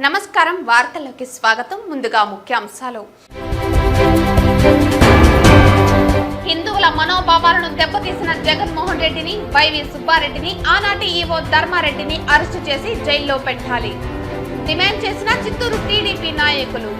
నమస్కారం వార్తల్లోకి స్వాగతం. ముందుగా ముఖ్యాంశాలు. హిందువుల మనోభావాలను దెబ్బతీసిన జగన్మోహన్ రెడ్డిని, వైవి సుబ్బారెడ్డిని, ఆనాటి ఈవో ధర్మారెడ్డిని అరెస్టు చేసి జైల్లో పెట్టాలి డిమాండ్ చేసిన చిత్తూరు టీడీపీ నాయకులు.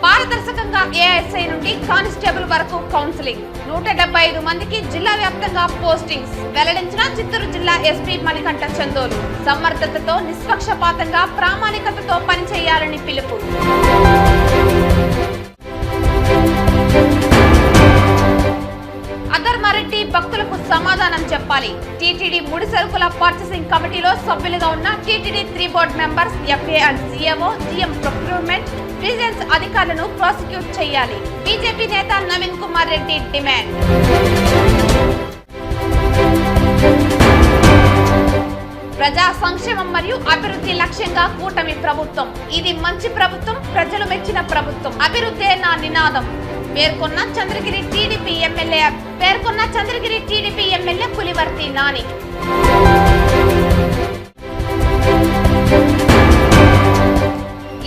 పారదర్శకంగా ఏఎస్ఐ నుండి కానిస్టేబుల్ వరకు కౌన్సిలింగ్, 175 మందికి జిల్లా వ్యాప్తంగా పోస్టింగ్స్ వెల్లడించిన చిత్తూరు జిల్లా ఎస్పీ మణికంఠ చందోలు. సమర్థతతో, నిష్పక్షపాతంగా, ప్రామాణికతతో పనిచేయాలని పిలుపు. అధర్మారెడ్డి భక్తులకు సమాధానం చెప్పాలి. టీటీడీ ముడి సరుకుల పర్చేసింగ్ కమిటీలో సభ్యులుగా ఉన్న TTD 3 board members, FA and CMO, GM procurement, vigilance అధికారులను ప్రాసిక్యూట్ చేయాలి. బీజేపీ నేత నవీన్ కుమార్ రెడ్డి డిమాండ్. ప్రజా సంక్షేమం మరియు అభివృద్ధి లక్ష్యంగా కూటమి ప్రభుత్వం. ఇది మంచి ప్రభుత్వం, ప్రజలు మెచ్చిన ప్రభుత్వం. అభివృద్ధే నా నినాదం పేర్కొన్న చంద్రగిరి టీడీపీ ఎమ్మెల్యే పులివర్తి నాని.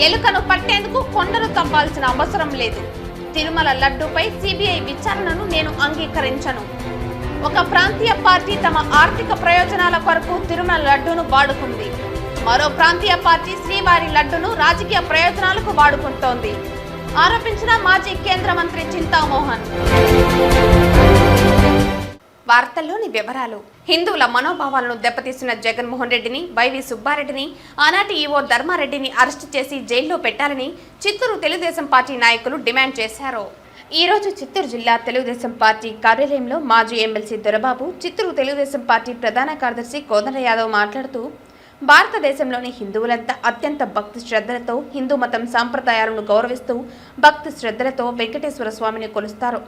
ఎలుకను పట్టేందుకు కొండను తవ్వాల్సిన అవసరం లేదు. తిరుమల లడ్డూపై సిబిఐ విచారణను నేను అంగీకరించను. ఒక ప్రాంతీయ పార్టీ తమ ఆర్థిక ప్రయోజనాల కొరకు తిరుమల లడ్డూను వాడుకుంది. మరో ప్రాంతీయ పార్టీ శ్రీవారి లడ్డూను రాజకీయ ప్రయోజనాలకు వాడుకుంటోంది ఆరోపించిన మాజీ కేంద్ర మంత్రి చింతామోహన్. వార్తల్లోని వివరాలు. హిందువుల మనోభావాలను దెబ్బతీసిన జగన్మోహన్ రెడ్డిని, వైవి సుబ్బారెడ్డిని, ఆనాటి ఈవో ధర్మారెడ్డిని అరెస్టు చేసి జైల్లో పెట్టాలని చిత్తూరు తెలుగుదేశం పార్టీ నాయకులు డిమాండ్ చేశారు. ఈ రోజు చిత్తూరు జిల్లా తెలుగుదేశం పార్టీ కార్యాలయంలో మాజీ ఎమ్మెల్సీ దొరబాబు, చిత్తూరు తెలుగుదేశం పార్టీ ప్రధాన కార్యదర్శి కోదండ యాదవ్ మాట్లాడుతూ, భారతదేశంలోని హిందువులంతా అత్యంత భక్తి శ్రద్ధలతో హిందూ మతం సాంప్రదాయాలను గౌరవిస్తూ భక్తి శ్రద్ధలతో వెంకటేశ్వర స్వామిని కొలుస్తారు.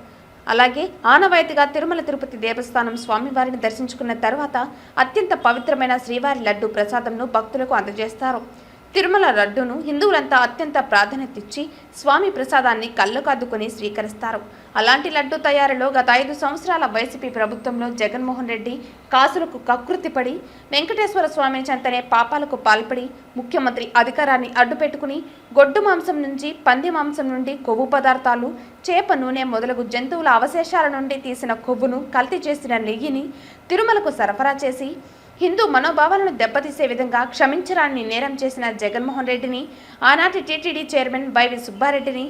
అలాగే ఆనవాయితీగా తిరుమల తిరుపతి దేవస్థానం స్వామివారిని దర్శించుకున్న తర్వాత అత్యంత పవిత్రమైన శ్రీవారి లడ్డు ప్రసాదంను భక్తులకు అందజేస్తారు. తిరుమల లడ్డూను హిందువులంతా అత్యంత ప్రాధాన్యత ఇచ్చి స్వామి ప్రసాదాన్ని కళ్ళకు అద్దుకుని స్వీకరిస్తారు. అలాంటి లడ్డు తయారీలో గత 5 సంవత్సరాల వైసీపీ ప్రభుత్వంలో జగన్మోహన్ రెడ్డి కాసులకు కకృతిపడి వెంకటేశ్వర స్వామి చెంతనే పాపాలకు పాల్పడి ముఖ్యమంత్రి అధికారాన్ని అడ్డుపెట్టుకుని గొడ్డు మాంసం నుంచి, పంది మాంసం నుండి కొవ్వు పదార్థాలు, చేప నూనె మొదలగు జంతువుల అవశేషాల నుండి తీసిన కొవ్వును కల్తీ చేసిన నెయ్యిని తిరుమలకు సరఫరా చేసి హిందూ మనోభావాలను దెబ్బతీసే విధంగా క్షమించరాని నేరం చేసిన జగన్మోహన్ రెడ్డిని, ఆనాటి టీటీడీ చైర్మన్ వైవి సుబ్బారెడ్డిని,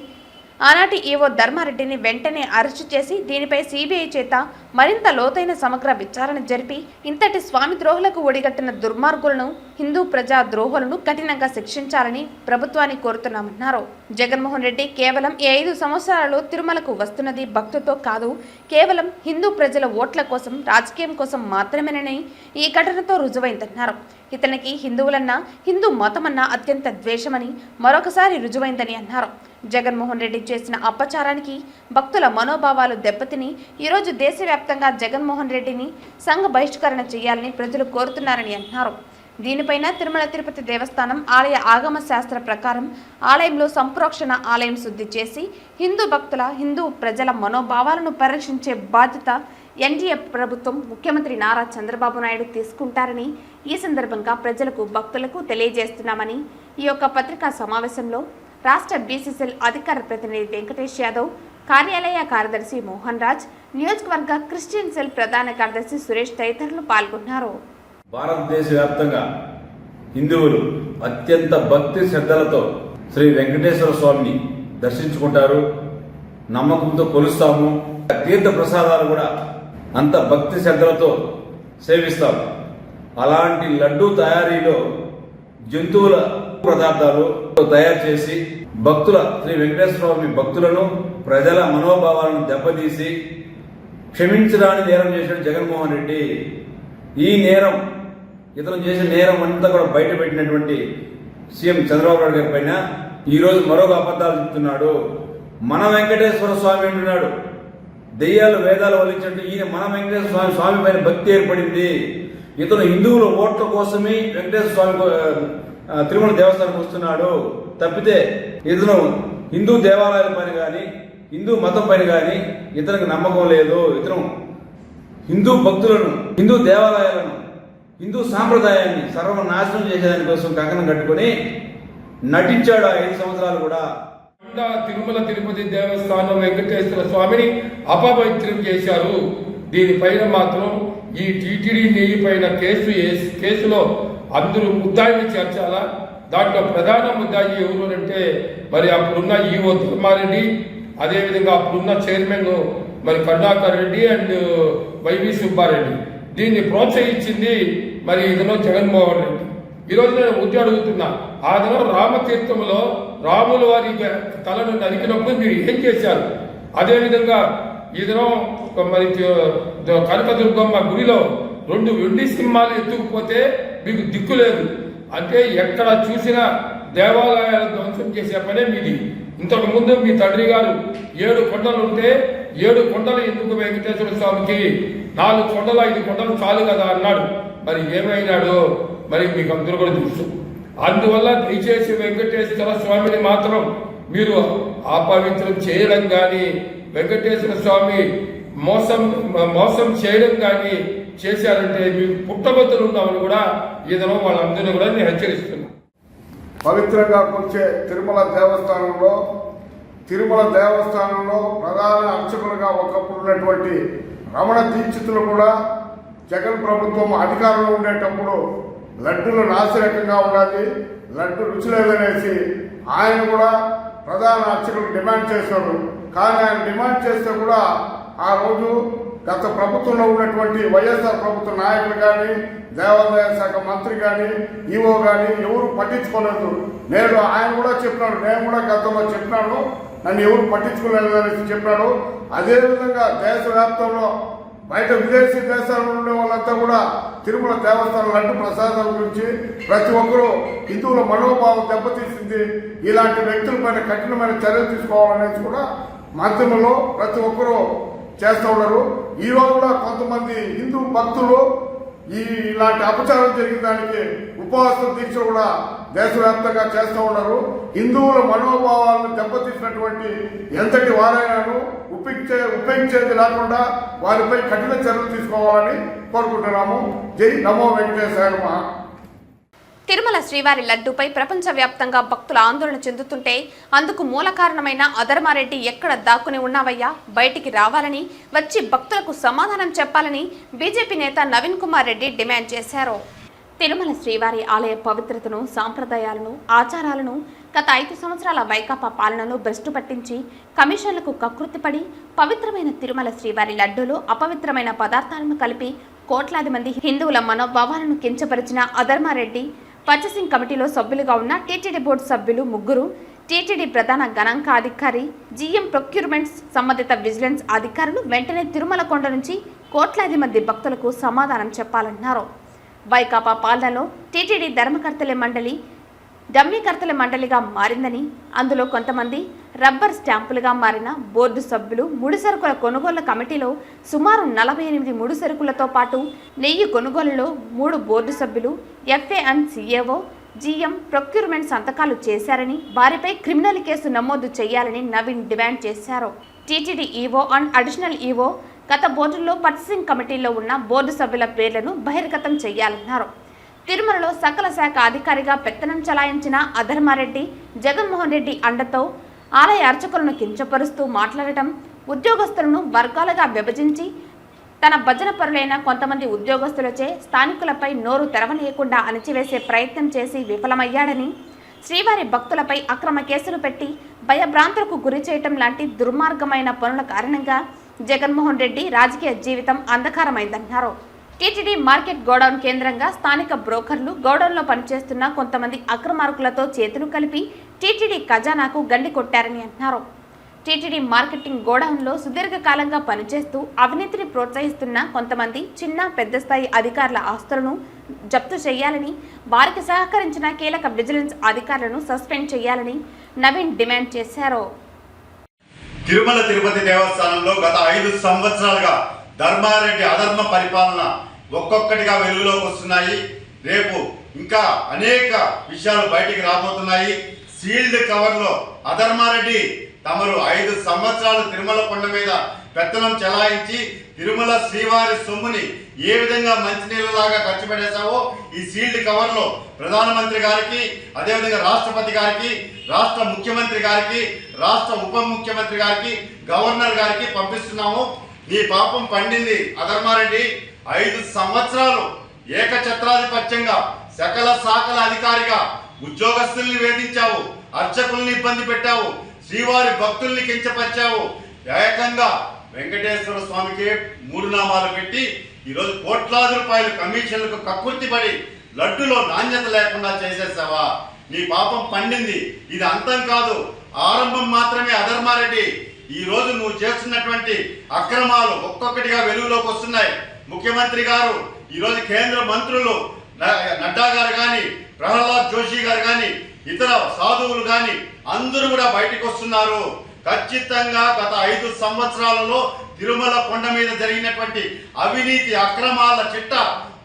ఆనాటి ఈవో ధర్మారెడ్డిని వెంటనే అరెస్టు చేసి దీనిపై సిబిఐ చేత మరింత లోతైన సమగ్ర విచారణ జరిపి ఇంతటి స్వామి ద్రోహులకు ఒడిగట్టిన దుర్మార్గులను, హిందూ ప్రజా ద్రోహులను కఠినంగా శిక్షించాలని ప్రభుత్వాన్ని కోరుతున్నామన్నారు. జగన్మోహన్ రెడ్డి కేవలం ఈ 5 సంవత్సరాలలో తిరుమలకు వస్తున్నది భక్తితో కాదు, కేవలం హిందూ ప్రజల ఓట్ల కోసం, రాజకీయం కోసం మాత్రమేనని ఈ ఘటనతో రుజువైందన్నారు. ఇతనికి హిందువులన్నా, హిందూ మతమన్నా అత్యంత ద్వేషమని మరొకసారి రుజువైందని అన్నారు. జగన్మోహన్ రెడ్డి చేసిన అపచారానికి భక్తుల మనోభావాలు దెబ్బతిని ఈరోజు దేశవ్యాప్తంగా జగన్మోహన్ రెడ్డిని సంఘ బహిష్కరణ చేయాలని ప్రజలు కోరుతున్నారని అన్నారు. దీనిపైన తిరుమల తిరుపతి దేవస్థానం ఆలయ ఆగమ శాస్త్ర ప్రకారం ఆలయంలో సంప్రోక్షణ ఆలయం శుద్ధి చేసి హిందూ ప్రజల మనోభావాలను పరిరక్షించే బాధ్యత ఎన్డీఏ ప్రభుత్వం, ముఖ్యమంత్రి నారా చంద్రబాబు నాయుడు తీసుకుంటారని ఈ సందర్భంగా ప్రజలకు, భక్తులకు తెలియజేస్తున్నామని ఈ యొక్క పత్రికా సమావేశంలో రాష్ట్ర బీసీసీఎల్ అధికార ప్రతినిధి వెంకటేష్ యాదవ్, కార్యాలయ కార్యదర్శి మోహన్ రాజ్, నియోజకవర్గ క్రిస్టియన్ సెల్ ప్రధాన కార్యదర్శి సురేష్ తదితరులు పాల్గొన్నారు. భారతదేశ వ్యాప్తంగా హిందువులు అత్యంత భక్తి శ్రద్ధలతో శ్రీ వెంకటేశ్వర స్వామిని దర్శించుకుంటారు, నమ్మకంతో కొలుస్తాము. తీర్థ ప్రసాదాలు కూడా అంత భక్తి శ్రద్ధలతో సేవిస్తాము. అలాంటి లడ్డూ తయారీలో జంతువుల పదార్థాలు తయారు చేసి శ్రీ వెంకటేశ్వర స్వామి భక్తులను, ప్రజల మనోభావాలను దెబ్బతీసి క్షమించరాని నేరం చేసిన జగన్మోహన్ రెడ్డి ఈ నేరం, ఇతను చేసిన నేరం అంతా కూడా బయట పెట్టినటువంటి సీఎం చంద్రబాబు నాయుడు గారి పైన ఈరోజు మరొక అబద్ధాలు చెప్తున్నాడు. మన వెంకటేశ్వర స్వామి అంటున్నాడు. దెయ్యాలు వేదాలు వల్లించినట్టు ఈయన మన వెంకటేశ్వర స్వామి పైన భక్తి ఏర్పడింది. ఇతను హిందువుల ఓట్ల కోసమే వెంకటేశ్వర స్వామి తిరుమల దేవస్థానం వస్తున్నాడు తప్పితే ఇతను హిందూ దేవాలయాల పైన కానీ, హిందూ మతం పైన కానీ ఇతనికి నమ్మకం లేదు. ఇతను హిందూ భక్తులను, హిందూ దేవాలయాలను హిందూ సాంప్రదాయాన్ని సర్వనాశనం చేసేదానికోసం కంకణం కట్టుకొని నటించాడు ఆ 5 సంవత్సరాలు కూడా. తిరుమల తిరుపతి దేవస్థానం వెంకటేశ్వర స్వామిని అపవిత్రం చేశారు. దీనిపైన మాత్రం ఈ టీటీడీ నెయ్యి పైన కేసులో అందరూ ముద్దాయిని చేర్చాలా. దాంట్లో ప్రధాన ముద్దాయి ఎవరు అంటే మరి అప్పుడున్న ఈఓ ధర్మారెడ్డి, అదేవిధంగా అప్పుడున్న చైర్మన్ మరి కరుణాకర్ రెడ్డి అండ్ వైవి సుబ్బారెడ్డి. దీన్ని ప్రోత్సహించింది మరి ఇదిలో జగన్మోహన్ రెడ్డి. ఈరోజు నేను ముద్దు అడుగుతున్నా, ఆ దినం రామతీర్థంలో రాముల వారి తలను నరికినప్పుడు మీరు ఏం చేశారు? అదేవిధంగా ఈ దినం మరి కనకదుర్గమ్మ గుడిలో 2 వెండి సింహాలు ఎత్తుకుపోతే మీకు దిక్కు లేదు. అంటే ఎక్కడ చూసినా దేవాలయాలు ధ్వంసం చేసే పనే మీది. ఇంతకు ముందు మీ తండ్రి గారు 7 కొండలు ఉంటే 7 కొండలు ఎందుకు వెంకటేశ్వర స్వామికి 4 కొండలు 5 కొండలు చాలు కదా అన్నాడు. మరి ఏమైనాడో మరి మీకు అందరూ కూడా తెలుసు. అందువల్ల దయచేసి వెంకటేశ్వర స్వామిని మాత్రం మీరు అపవిత్రం చేయడం కానీ, వెంకటేశ్వర స్వామి మోసం చేయడం కానీ చేశారంటే మీకు పుట్టబొత్తులు ఉన్నామని కూడా ఏదైనా వాళ్ళందరినీ కూడా నేను హెచ్చరిస్తున్నాను. పవిత్రంగా కొలిచే తిరుమల దేవస్థానంలో ప్రధాన అర్చకులుగా ఒకప్పుడు ఉన్నటువంటి రమణ దీక్షితులు కూడా జగన్ ప్రభుత్వం అధికారంలో ఉండేటప్పుడు లడ్డూలు నాసిరకంగా ఉండాలి, లడ్డు రుచి లేదనేసి ఆయన కూడా ప్రధాన అర్చకులు డిమాండ్ చేశారు. కానీ ఆయన డిమాండ్ చేస్తే కూడా ఆ రోజు గత ప్రభుత్వంలో ఉన్నటువంటి వైఎస్ఆర్ ప్రభుత్వ నాయకులు కానీ, దేవాదాయ శాఖ మంత్రి కానీ, ఈఓ కానీ ఎవరు పట్టించుకోలేదు. నేను ఆయన కూడా చెప్పినాడు, నేను కూడా గతంలో చెప్పినాను, నన్ను ఎవరు పట్టించుకోలేదు అనేసి చెప్పాడు. అదేవిధంగా దేశవ్యాప్తంలో బయట విదేశీ దేశాల్లో ఉండే వాళ్ళంతా కూడా తిరుమల దేవస్థానం లడ్డు ప్రసాదాల గురించి ప్రతి ఒక్కరూ హిందువుల మనోభావం దెబ్బతీసింది, ఇలాంటి వ్యక్తులపైన కఠినమైన చర్యలు తీసుకోవాలనేసి కూడా మాధ్యమంలో ప్రతి ఒక్కరూ చేస్తూ ఉన్నారు. ఈరోజు కూడా కొంతమంది హిందూ భక్తులు ఇలాంటి అపచారం జరిగిన దానికి ఉపవాస దీక్ష కూడా దేశవ్యాప్తంగా చేస్తూ ఉన్నారు. హిందువుల మనోభావాలను దెబ్బతీసినటువంటి ఎంతటి వారైనాను ఉపేక్షించేది లేకుండా వారిపై కఠిన చర్యలు తీసుకోవాలని కోరుకుంటున్నాము. జై నమో వెంకటేశాయ నమః. తిరుమల శ్రీవారి లడ్డూపై ప్రపంచవ్యాప్తంగా భక్తులు ఆందోళన చెందుతుంటే అందుకు మూల కారణమైన అధర్మారెడ్డి ఎక్కడ దాక్కుని ఉన్నావయ్యా, బయటికి రావాలని, వచ్చి భక్తులకు సమాధానం చెప్పాలని బీజేపీ నేత నవీన్ కుమార్ రెడ్డి డిమాండ్ చేశారు. తిరుమల శ్రీవారి ఆలయ పవిత్రతను, సాంప్రదాయాలను, ఆచారాలను గత 5 సంవత్సరాల వైకాపా పాలనను భ్రష్టు పట్టించి కమిషన్లకు కకృతిపడి పవిత్రమైన తిరుమల శ్రీవారి లడ్డూలో అపవిత్రమైన పదార్థాలను కలిపి కోట్లాది మంది హిందువుల మనోభావాలను కించపరిచిన అధర్మారెడ్డి పర్చేసింగ్ కమిటీలో సభ్యులుగా ఉన్న టీటీడీ బోర్డు సభ్యులు 3, టీటీడీ ప్రధాన గణాంక అధికారి, జీఎం ప్రొక్యూర్మెంట్స్ సంబంధిత విజిలెన్స్ అధికారులు వెంటనే తిరుమల కొండ నుంచి కోట్లాది మంది భక్తులకు సమాధానం చెప్పాలన్నారు. వైకాపా పాలనలో టీటీడీ ధర్మకర్తల మండలి డమ్మీకర్తల మండలిగా మారిందని, అందులో కొంతమంది రబ్బర్ స్టాంపులుగా మారిన బోర్డు సభ్యులు ముడిసరుకుల కొనుగోళ్ల కమిటీలో సుమారు 48 ముడిసరుకులతో పాటు నెయ్యి కొనుగోలులో 3 బోర్డు సభ్యులు, FA and CAO, GM procurement సంతకాలు చేశారని, వారిపై క్రిమినల్ కేసు నమోదు చేయాలని నవీన్ డిమాండ్ చేశారు. TTD EO and additional EO గత బోర్డుల్లో పర్చేసింగ్ కమిటీలో ఉన్న బోర్డు సభ్యుల పేర్లను బహిర్గతం చేయాలన్నారు. తిరుమలలో సకల శాఖ అధికారిగా పెత్తనం చలాయించిన అధర్మారెడ్డి జగన్మోహన్ రెడ్డి అండతో ఆలయ అర్చకులను కించపరుస్తూ మాట్లాడటం, ఉద్యోగస్తులను వర్గాలుగా విభజించి తన భజన పరులైన కొంతమంది ఉద్యోగస్తులచే స్థానికులపై నోరు తెరవనీయకుండా అణచివేసే ప్రయత్నం చేసి విఫలమయ్యాడని, శ్రీవారి భక్తులపై అక్రమ కేసులు పెట్టి భయభ్రాంతులకు గురి చేయటం లాంటి దుర్మార్గమైన పనుల కారణంగా జగన్మోహన్ రెడ్డి రాజకీయ జీవితం అంధకారమైందన్నారు. టీటీడీ మార్కెట్ గోడౌన్ కేంద్రంగా స్థానిక బ్రోకర్లు గోడౌన్లో పనిచేస్తున్న కొంతమంది అక్రమార్కులతో చేతులు కలిపి టీటీడీ ఖజానాకు గండి కొట్టారని అన్నారు. టీటీడీ మార్కెటింగ్ గోడౌన్లో సుదీర్ఘకాలంగా పనిచేస్తూ అవినీతిని ప్రోత్సహిస్తున్న కొంతమంది చిన్న పెద్ద స్థాయి అధికారుల ఆస్తులను జప్తు చేయాలని, వారికి సహకరించిన కీలక విజిలెన్స్ అధికారులను సస్పెండ్ చేయాలని నవీన్ డిమాండ్ చేశారు. తిరుమల తిరుపతి దేవస్థానంలో గత 5 సంవత్సరాలుగా ధర్మారెడ్డి అధర్మ పరిపాలన ఒక్కొక్కటిగా వెలుగులోకి వస్తున్నాయి. రేపు ఇంకా అనేక విషయాలు బయటికి రాబోతున్నాయి. సీల్డ్ కవర్లో అధర్మారెడ్డి తమరు 5 సంవత్సరాలు తిరుమల కొండ మీద పెత్తనం చెలాయించి తిరుమల శ్రీవారి సొమ్ముని ఏ విధంగా మంచినీళ్ళలాగా ఖర్చు పెట్టేశావో ఈ సీల్డ్ కవర్లో ప్రధానమంత్రి గారికి, అదేవిధంగా రాష్ట్రపతి గారికి, రాష్ట్ర ముఖ్యమంత్రి గారికి, రాష్ట్ర ఉప ముఖ్యమంత్రి గారికి, గవర్నర్ గారికి పంపిస్తున్నాము. నీ పాపం పండింది అధర్మారెడ్డి. 5 సంవత్సరాలు ఏకఛత్రాధిపత్యంగా సకల శాఖల అధికారిగా ఉద్యోగస్తుల్ని వేధించావు, అర్చకుల్ని ఇబ్బంది పెట్టావు, శ్రీవారి భక్తుల్ని కించపరిచావు. ఏకంగా వెంకటేశ్వర స్వామికి 3 నామాలు పెట్టి ఈరోజు కోట్లాది రూపాయలు కమిషన్లకు కక్కుర్తిపడి లడ్డులో నాణ్యత లేకుండా చేసేసావా? నీ పాపం పండింది. ఇది అంతం కాదు, ఆరంభం మాత్రమే అధర్మారెడ్డి. ఈ రోజు నువ్వు చేస్తున్నటువంటి అక్రమాలు ఒక్కొక్కటిగా వెలుగులోకి వస్తున్నాయి. ముఖ్యమంత్రి గారు, ఈరోజు కేంద్ర మంత్రులు నడ్డా గారు కానీ, ప్రహ్లాద్ జోషి గారు కానీ, ఇతర సాధువులు కానీ అందరూ కూడా బయటకు వస్తున్నారు. ఖచ్చితంగా గత 5 సంవత్సరాలలో తిరుమల కొండ మీద జరిగినటువంటి అవినీతి అక్రమాల చిట్ట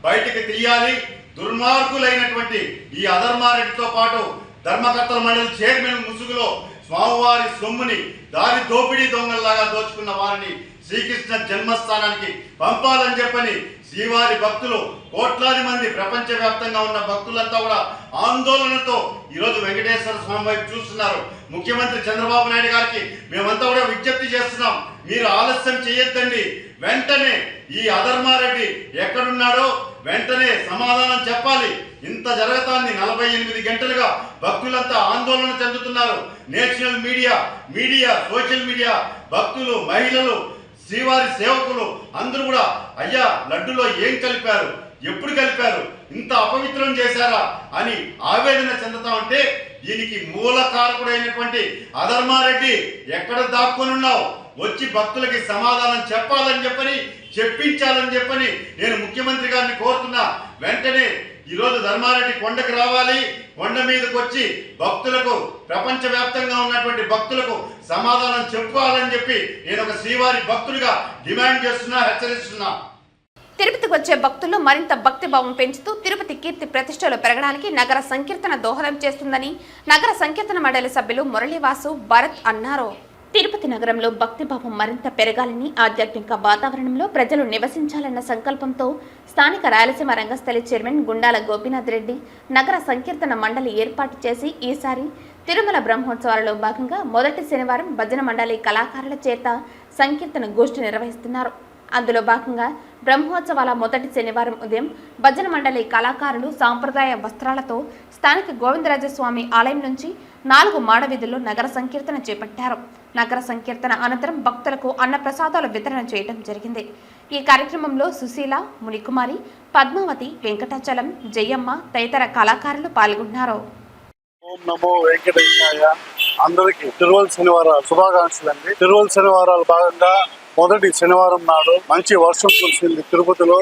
బయటకు తీయాలి. దుర్మార్గులైనటువంటి ఈ అధర్మారెడ్డితో పాటు ధర్మకర్తల మండలి చైర్మన్ ముసుగులో స్వామివారి సొమ్ముని దారి దోపిడీ దొంగల్లాగా దోచుకున్న వారిని శ్రీకృష్ణ జన్మస్థానానికి పంపాలని చెప్పని శ్రీవారి భక్తులు కోట్లాది మంది ప్రపంచవ్యాప్తంగా ఉన్న భక్తులంతా కూడా ఆందోళనతో ఈరోజు వెంకటేశ్వర స్వామి వైపు చూస్తున్నారు. ముఖ్యమంత్రి చంద్రబాబు నాయుడు గారికి మేమంతా కూడా విజ్ఞప్తి చేస్తున్నాం, మీరు ఆలస్యం చేయొద్దండి. వెంటనే ఈ అధర్మారెడ్డి ఎక్కడున్నాడో వెంటనే సమాధానం చెప్పాలి. ఇంత జరగతాన్ని 48 గంటలుగా భక్తులంతా ఆందోళన చెందుతున్నారు. నేషనల్ మీడియా, సోషల్ మీడియా, భక్తులు, మహిళలు, శ్రీవారి సేవకులు అందరూ కూడా అయ్యా లడ్డులో ఏం కలిపారు, ఎప్పుడు కలిపారు, ఇంత అపవిత్రం చేశారా అని ఆవేదన చెందుతా ఉంటే దీనికి మూల కారకుడైనటువంటి అధర్మారెడ్డి ఎక్కడ దాక్కునున్నావు? వచ్చి భక్తులకి సమాధానం చెప్పాలని చెప్పని, చెప్పించాలని చెప్పని నేను ముఖ్యమంత్రి గారిని కోరుతున్నా. వెంటనే ఈరోజు ధర్మారెడ్డి కొండకు రావాలి, కొండ మీదకి వచ్చి భక్తులకు, ప్రపంచవ్యాప్తంగా ఉన్నటువంటి భక్తులకు సమాధానం చెప్పుకోవాలని చెప్పి నేను ఒక శ్రీవారి భక్తుడిగా డిమాండ్ చేస్తున్నా, హెచ్చరిస్తున్నా. తిరుపతికి వచ్చే భక్తుల్లో మరింత భక్తిభావం పెంచుతూ తిరుపతి కీర్తి ప్రతిష్టలు పెరగడానికి నగర సంకీర్తన దోహదం చేస్తుందని నగర సంకీర్తన మండలి సభ్యులు మురళీవాసు భరత్ అన్నారు. తిరుపతి నగరంలో భక్తిభావం మరింత పెరగాలని, ఆధ్యాత్మిక వాతావరణంలో ప్రజలు నివసించాలన్న సంకల్పంతో స్థానిక రాయలసీమ రంగస్థలి చైర్మన్ గుండాల గోపీనాథ్ రెడ్డి నగర సంకీర్తన మండలి ఏర్పాటు చేసి ఈసారి తిరుమల బ్రహ్మోత్సవాలలో భాగంగా మొదటి శనివారం భజన మండలి కళాకారుల చేత సంకీర్తన గోష్ఠి నిర్వహిస్తున్నారు. అందులో భాగంగా బ్రహ్మోత్సవాల మొదటి శనివారం ఉదయం భజన మండలి కళాకారులు సాంప్రదాయ వస్త్రాలతో స్థానిక గోవిందరాజస్వామి ఆలయం నుంచి 4 మాడవీధుల్లో నగర సంకీర్తన చేపట్టారు. నగర సంకీర్తన అనంతరం భక్తులకు అన్నప్రసాదాలు వితరణ చేయడం జరిగింది. ఈ కార్యక్రమంలో సుశీల, మునికుమారి, పద్మావతి, వెంకటాచలం, జయమ్మ తదితర కళాకారులు పాల్గొన్నారు. ఓం నమో వెంకటేశాయ. అందరికీ తిరువల శనివారాల శుభాకాంక్షలు అండి. తిరువల శనివారాల భాగంగా మొదటి శనివారం నాడు మంచి వర్షం కురిసింది తిరుపతిలో.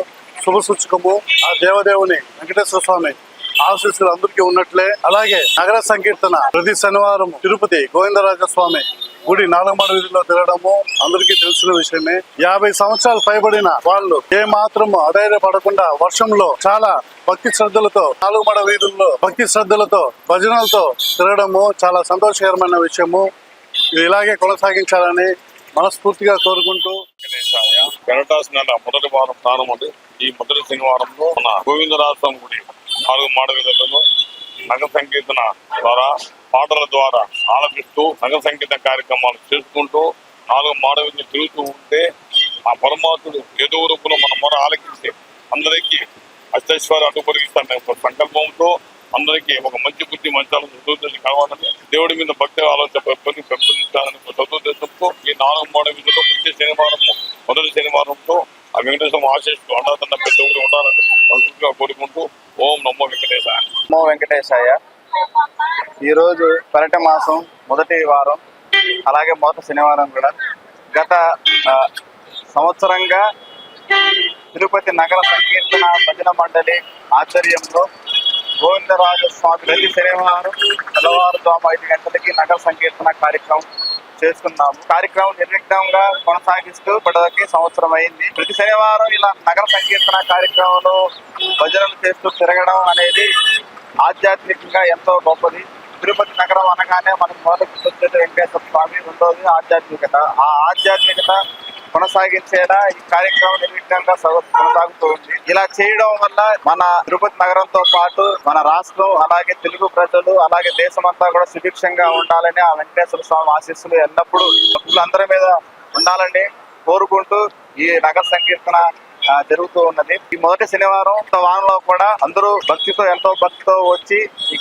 శుభ సూచకము. ఆ దేవదేవుని వెంకటేశ్వర స్వామి ఆశీస్సులు అందరికీ ఉన్నట్లే, అలాగే నగర సంకీర్తన ప్రతి శనివారం తిరుపతి గోవిందరాజస్వామి గుడి 4 మాడ వీధిలో తిరగడము అందరికీ తెలిసిన విషయమే. 50 సంవత్సరాలు పైబడిన వాళ్ళు ఏ మాత్రం అధైర్యపడకుండా వర్షంలో చాలా భక్తి శ్రద్ధలతో 4 మాడ వీధుల్లో భక్తి శ్రద్ధలతో భజనలతో తిరగడము చాలా సంతోషకరమైన విషయము. ఇది ఇలాగే కొనసాగించాలని మనస్ఫూర్తిగా కోరుకుంటూ గరటాస్ నెల మొదటి వారం ప్రారంభం. ఈ మొదటి శనివారంలో మన గోవిందరాజస్వామి గుడి 4 మాడ వీధులలో నగర సంకీర్తన ద్వారా పాటల ద్వారా ఆలపిస్తూ నగర సంకీర్తన కార్యక్రమాలు చేసుకుంటూ 4 మాడ వీధులు తిరుగుతూ ఉంటే ఆ పరమాత్ముడు ఏదో రూపంలో మన మొర ఆలకించి అందరికీ అష్టైశ్వర్య అడ్డు పొడిగిస్తానే సంకల్పంతో అందరికీ ఒక మంచి బుద్ధి మంచాలను చదువుతుంది కావాలని దేవుడి మీద భక్తి ఆలోచన పెంపొందించాలని చదువుతో ఈ 4 మాడ వీధుల్లో ప్రతి శనివారం మొదటి శనివారంతో ఆ వెంకటేశ్వర ఆశిస్తూ అండాతన్న పెద్ద ఊరు ఉండాలని మనసుగా కోరుకుంటూ ఓం నమో వెంకటేశాయ. నమో వెంకటేశాయ. ఈరోజు పర్యట మాసం మొదటి వారం, అలాగే మొదటి శనివారం కూడా గత సంవత్సరంగా తిరుపతి నగర సంకీర్తన భజన మండలి ఆధ్వర్యంలో గోవిందరాజస్వామి ప్రతి శనివారం తెల్లవారుజాము 5 గంటలకి నగర సంకీర్తన కార్యక్రమం చేసుకున్నాము. కార్యక్రమం నిర్విఘ్నంగా కొనసాగిస్తూ ఇప్పటికీ సంవత్సరం అయింది. ప్రతి శనివారం ఇలా నగర సంకీర్తన కార్యక్రమంలో భజనలు చేస్తూ తిరగడం అనేది ఆధ్యాత్మికంగా ఎంతో గొప్పది. తిరుపతి నగరం అనగానే మనకు మొదటి వచ్చేది వెంకటేశ్వర స్వామి, రెండోది ఆధ్యాత్మికత. ఆ ఆధ్యాత్మికత కొనసాగించేలా ఈ కార్యక్రమం నిర్విఘ్నంగా కొనసాగుతూ ఉంది. ఇలా చేయడం వల్ల మన తిరుపతి నగరంతో పాటు మన రాష్ట్రం, అలాగే తెలుగు ప్రజలు, అలాగే దేశమంతా కూడా సుభిక్షంగా ఉండాలని ఆ వెంకటేశ్వర స్వామి ఆశీస్సులు ఎల్లప్పుడూ భక్తులందరి మీద ఉండాలని కోరుకుంటూ ఈ నగర సంకీర్తన జరుగుతూ ఉన్నది. ఈ మొదటి శనివారం వారంలో కూడా అందరూ ఎంతో భక్తితో వచ్చి ఈ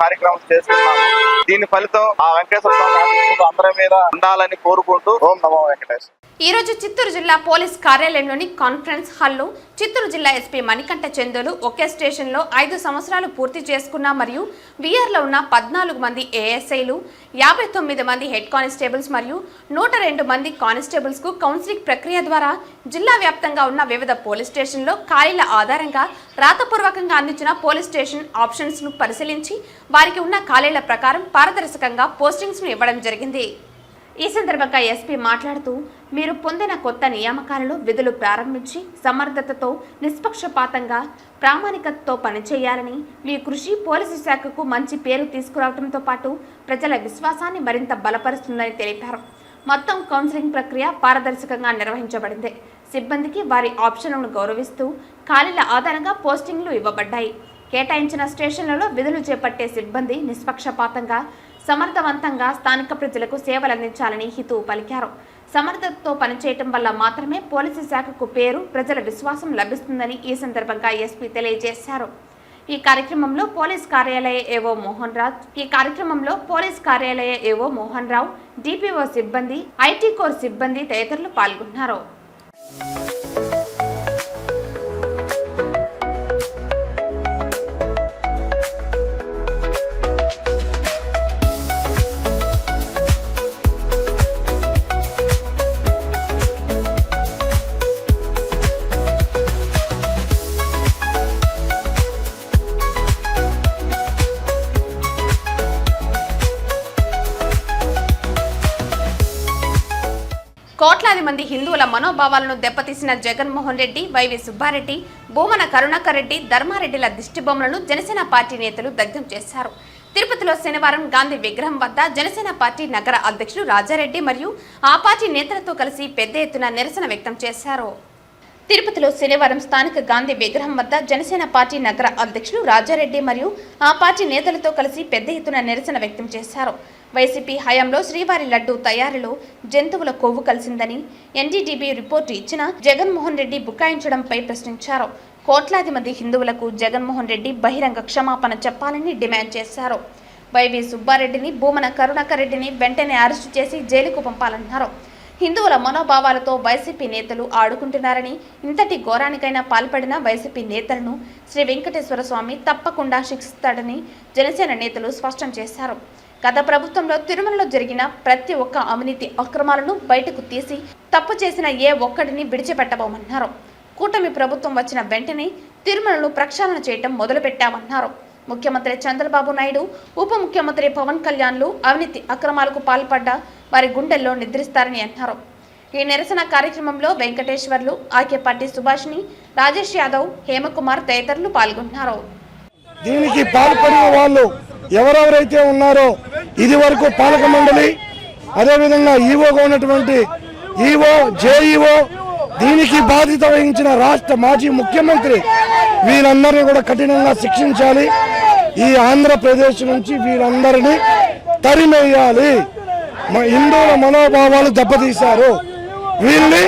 కార్యక్రమం చేస్తున్నాము. దీని ఫలితం ఆ వెంకటేశ్వర స్వామి ఆశీస్సులు అందరి మీద ఉండాలని కోరుకుంటూ ఓం నమో వెంకటేశ్వర. ఈ రోజు చిత్తూరు జిల్లా పోలీస్ కార్యాలయంలోని కాన్ఫరెన్స్ హాల్లో చిత్తూరు జిల్లా ఎస్పీ మణికంఠ చందోలు ఒకే స్టేషన్లో 5 సంవత్సరాలు పూర్తి చేసుకున్న మరియు వీఆర్లో ఉన్న 14 మంది ఏఎస్ఐలు, 59 మంది హెడ్ కానిస్టేబుల్స్ మరియు 102 మంది కానిస్టేబుల్స్కు కౌన్సిలింగ్ ప్రక్రియ ద్వారా జిల్లా వ్యాప్తంగా ఉన్న వివిధ పోలీస్ స్టేషన్లో ఖాళీల ఆధారంగా రాతపూర్వకంగా అందించిన పోలీస్ స్టేషన్ ఆప్షన్స్ను పరిశీలించి వారికి ఉన్న ఖాళీల ప్రకారం పారదర్శకంగా పోస్టింగ్స్ను ఇవ్వడం జరిగింది. ఈ సందర్భంగా ఎస్పీ మాట్లాడుతూ, మీరు పొందిన కొత్త నియామకాలలో విధులు ప్రారంభించి సమర్థతతో, నిష్పక్షపాతంగా, ప్రామాణికతతో పనిచేయాలని, మీ కృషి పోలీసు శాఖకు మంచి పేరు తీసుకురావడంతో పాటు ప్రజల విశ్వాసాన్ని మరింత బలపరుస్తుందని తెలిపారు. మొత్తం కౌన్సిలింగ్ ప్రక్రియ పారదర్శకంగా నిర్వహించబడింది. సిబ్బందికి వారి ఆప్షన్లను గౌరవిస్తూ ఖాళీల ఆధారంగా పోస్టింగ్లు ఇవ్వబడ్డాయి. కేటాయించిన స్టేషన్లలో విధులు చేపట్టే సిబ్బంది నిష్పక్షపాతంగా, సమర్థవంతంగా స్థానిక ప్రజలకు సేవలు అందించాలని హితవు పలికారు. సమర్థతతో పనిచేయటం వల్ల మాత్రమే పోలీసు శాఖకు పేరు, ప్రజల విశ్వాసం లభిస్తుందని ఈ సందర్భంగా ఎస్పీ తెలియజేశారు. ఈ కార్యక్రమంలో పోలీస్ కార్యాలయ ఏవో మోహన్ రావు, డిపిఓ సిబ్బంది, ఐటీ కోర్ సిబ్బంది తదితరులు పాల్గొన్నారు. కోట్లాది మంది హిందువుల మనోభావాలను దెబ్బతీసిన జగన్మోహన్ రెడ్డి, వైవి సుబ్బారెడ్డి, భూమన కరుణాకర్ రెడ్డి, ధర్మారెడ్డిల దిష్టిబొమ్మలను జనసేన పార్టీ నేతలు దగ్ధం చేశారు. తిరుపతిలో శనివారం గాంధీ విగ్రహం వద్ద జనసేన పార్టీ నగర అధ్యక్షులు రాజారెడ్డి మరియు ఆ పార్టీ నేతలతో కలిసి పెద్ద ఎత్తున నిరసన వ్యక్తం చేశారు. తిరుపతిలో శనివారం స్థానిక గాంధీ విగ్రహం వద్ద జనసేన పార్టీ నగర అధ్యక్షులు రాజారెడ్డి మరియు ఆ పార్టీ నేతలతో కలిసి పెద్ద ఎత్తున నిరసన వ్యక్తం చేశారు. వైసీపీ హయాంలో శ్రీవారి లడ్డూ తయారీలో జంతువుల కొవ్వు కలిసిందని ఎన్డీటీవీ రిపోర్టు ఇచ్చిన జగన్మోహన్ రెడ్డి బుకాయించడంపై ప్రశ్నించారు. కోట్లాది మంది హిందువులకు జగన్మోహన్ రెడ్డి బహిరంగ క్షమాపణ చెప్పాలని డిమాండ్ చేశారు. వైవి సుబ్బారెడ్డిని, భూమన కరుణాకర్ రెడ్డిని వెంటనే అరెస్టు చేసి జైలుకు పంపాలన్నారు. హిందువుల మనోభావాలతో వైసీపీ నేతలు ఆడుకుంటున్నారని, ఇంతటి ఘోరానికైనా పాల్పడిన వైసీపీ నేతలను శ్రీ వెంకటేశ్వర స్వామి తప్పకుండా శిక్షిస్తాడని జనసేన నేతలు స్పష్టం చేశారు. గత ప్రభుత్వంలో తిరుమలలో జరిగిన ప్రతి ఒక్క అవినీతి అక్రమాలను బయటకు తీసి తప్పు చేసిన ఏ ఒక్కడిని విడిచిపెట్టబోమన్నారు. కూటమి ప్రభుత్వం వచ్చిన వెంటనే తిరుమలను ప్రక్షాళన చేయటం మొదలుపెట్టామన్నారు. ముఖ్యమంత్రి చంద్రబాబు నాయుడు, ఉప ముఖ్యమంత్రి పవన్ కళ్యాణ్లు అవినీతి అక్రమాలకు పాల్పడ్డ వారి గుండెల్లో నిద్రిస్తారని అన్నారు. ఈ నిరసన కార్యక్రమంలో వెంకటేశ్వర్లు, ఆకేపాటి సుభాష్ని, రాజేష్ యాదవ్, హేమకుమార్ తదితరులు పాల్గొన్నారు. దీనికి పాల్పడిన వాళ్ళు ఎవరెవరైతే ఉన్నారో ఇది వరకు పాలక మండలి, అదేవిధంగా ఈవోగా ఉన్నటువంటి ఈవో, జేఈఓ, దీనికి బాధ్యత వహించిన రాష్ట్ర మాజీ ముఖ్యమంత్రి, వీరందరినీ కూడా కఠినంగా శిక్షించాలి. ఈ ఆంధ్రప్రదేశ్ నుంచి వీరందరినీ తరిమేయాలి. హిందువుల మనోభావాలు దెబ్బతీశారు, వీరిని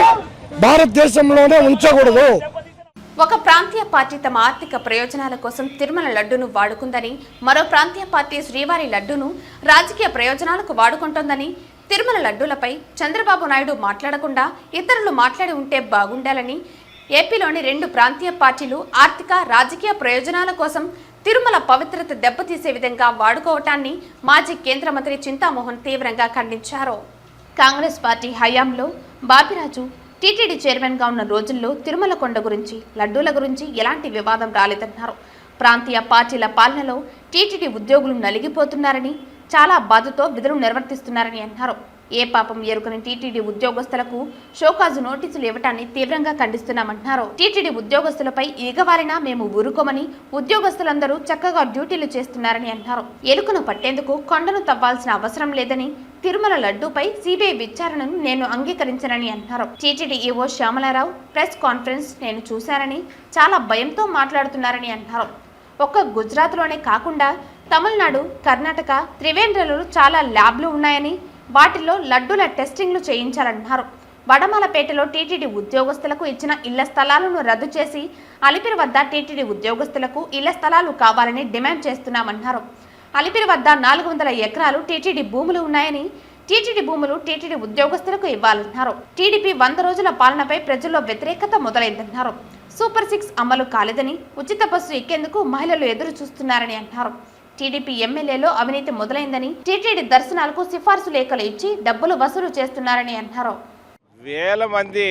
భారతదేశంలోనే ఉంచకూడదు. ఒక ప్రాంతీయ పార్టీ తమ ఆర్థిక ప్రయోజనాల కోసం తిరుమల లడ్డూను వాడుకుందని, మరో ప్రాంతీయ పార్టీ శ్రీవారి లడ్డూను రాజకీయ ప్రయోజనాలకు వాడుకుంటోందని, తిరుమల లడ్డూలపై చంద్రబాబు నాయుడు మాట్లాడకుండా ఇతరులు మాట్లాడి ఉంటే బాగుండాలని ఏపీలోని 2 ప్రాంతీయ పార్టీలు ఆర్థిక, రాజకీయ ప్రయోజనాల కోసం తిరుమల పవిత్రత దెబ్బతీసే విధంగా వాడుకోవటాన్ని మాజీ కేంద్ర మంత్రి చింతామోహన్ తీవ్రంగా ఖండించారు. కాంగ్రెస్ పార్టీ హయాంలో బాపిరాజు టీటీడీ చైర్మన్గా ఉన్న రోజుల్లో తిరుమల కొండ గురించి, లడ్డూల గురించి ఎలాంటి వివాదం రాలేదన్నారు. ప్రాంతీయ పార్టీల పాలనలో టీటీడీ ఉద్యోగులు నలిగిపోతున్నారని, చాలా బాధతో విధులు నిర్వర్తిస్తున్నారని అన్నారు. ఏ పాపం ఎరుకని టీటీడీ ఉద్యోగస్తులకు షోకాజు నోటీసులు ఇవ్వటాన్ని తీవ్రంగా ఖండిస్తున్నామన్నారు. టీటీడీ ఉద్యోగస్తులపై ఈగవారినా మేము ఊరుకోమని, ఉద్యోగస్తులందరూ చక్కగా డ్యూటీలు చేస్తున్నారని అన్నారు. ఎలుకను పట్టేందుకు కొండను తవ్వాల్సిన అవసరం లేదని, తిరుమల లడ్డూపై సిబిఐ విచారణను నేను అంగీకరించనని అన్నారు. TTD EO Shyamala Rao press conference నేను చూశానని, చాలా భయంతో మాట్లాడుతున్నారని అన్నారు. ఒక్క గుజరాత్లోనే కాకుండా తమిళనాడు, కర్ణాటక, త్రివేంద్రలో చాలా ల్యాబ్లు ఉన్నాయని, వాటిల్లో లడ్డూల టెస్టింగ్లు చేయించారన్నారు. వడమలపేటలో టీటీడీ ఉద్యోగస్తులకు ఇచ్చిన ఇళ్ల స్థలాలను రద్దు చేసి అలిపిరి వద్ద టీటీడీ ఉద్యోగస్తులకు ఇళ్ల స్థలాలు కావాలని డిమాండ్ చేస్తున్నామన్నారు. అలిపిరి వద్ద 400 ఎకరాలు టీటీడీ భూములు ఉన్నాయని, టీటీడీ భూములు టీటీడీ ఉద్యోగస్తులకు ఇవ్వాలన్నారు. టీడీపీ 100 రోజుల పాలనపై ప్రజల్లో వ్యతిరేకత మొదలైందన్నారు. సూపర్ 6 అమలు కాలేదని, ఉచిత బస్సు ఎక్కేందుకు మహిళలు ఎదురు చూస్తున్నారని అన్నారు. టీడీపీ ఎమ్మెల్యేలో అవినీతి మొదలైందని, టీటీడీ దర్శనాలకు సిఫార్సు లేఖలు ఇచ్చి డబ్బులు వసూలు చేస్తున్నారని అన్నారు. వేల మంది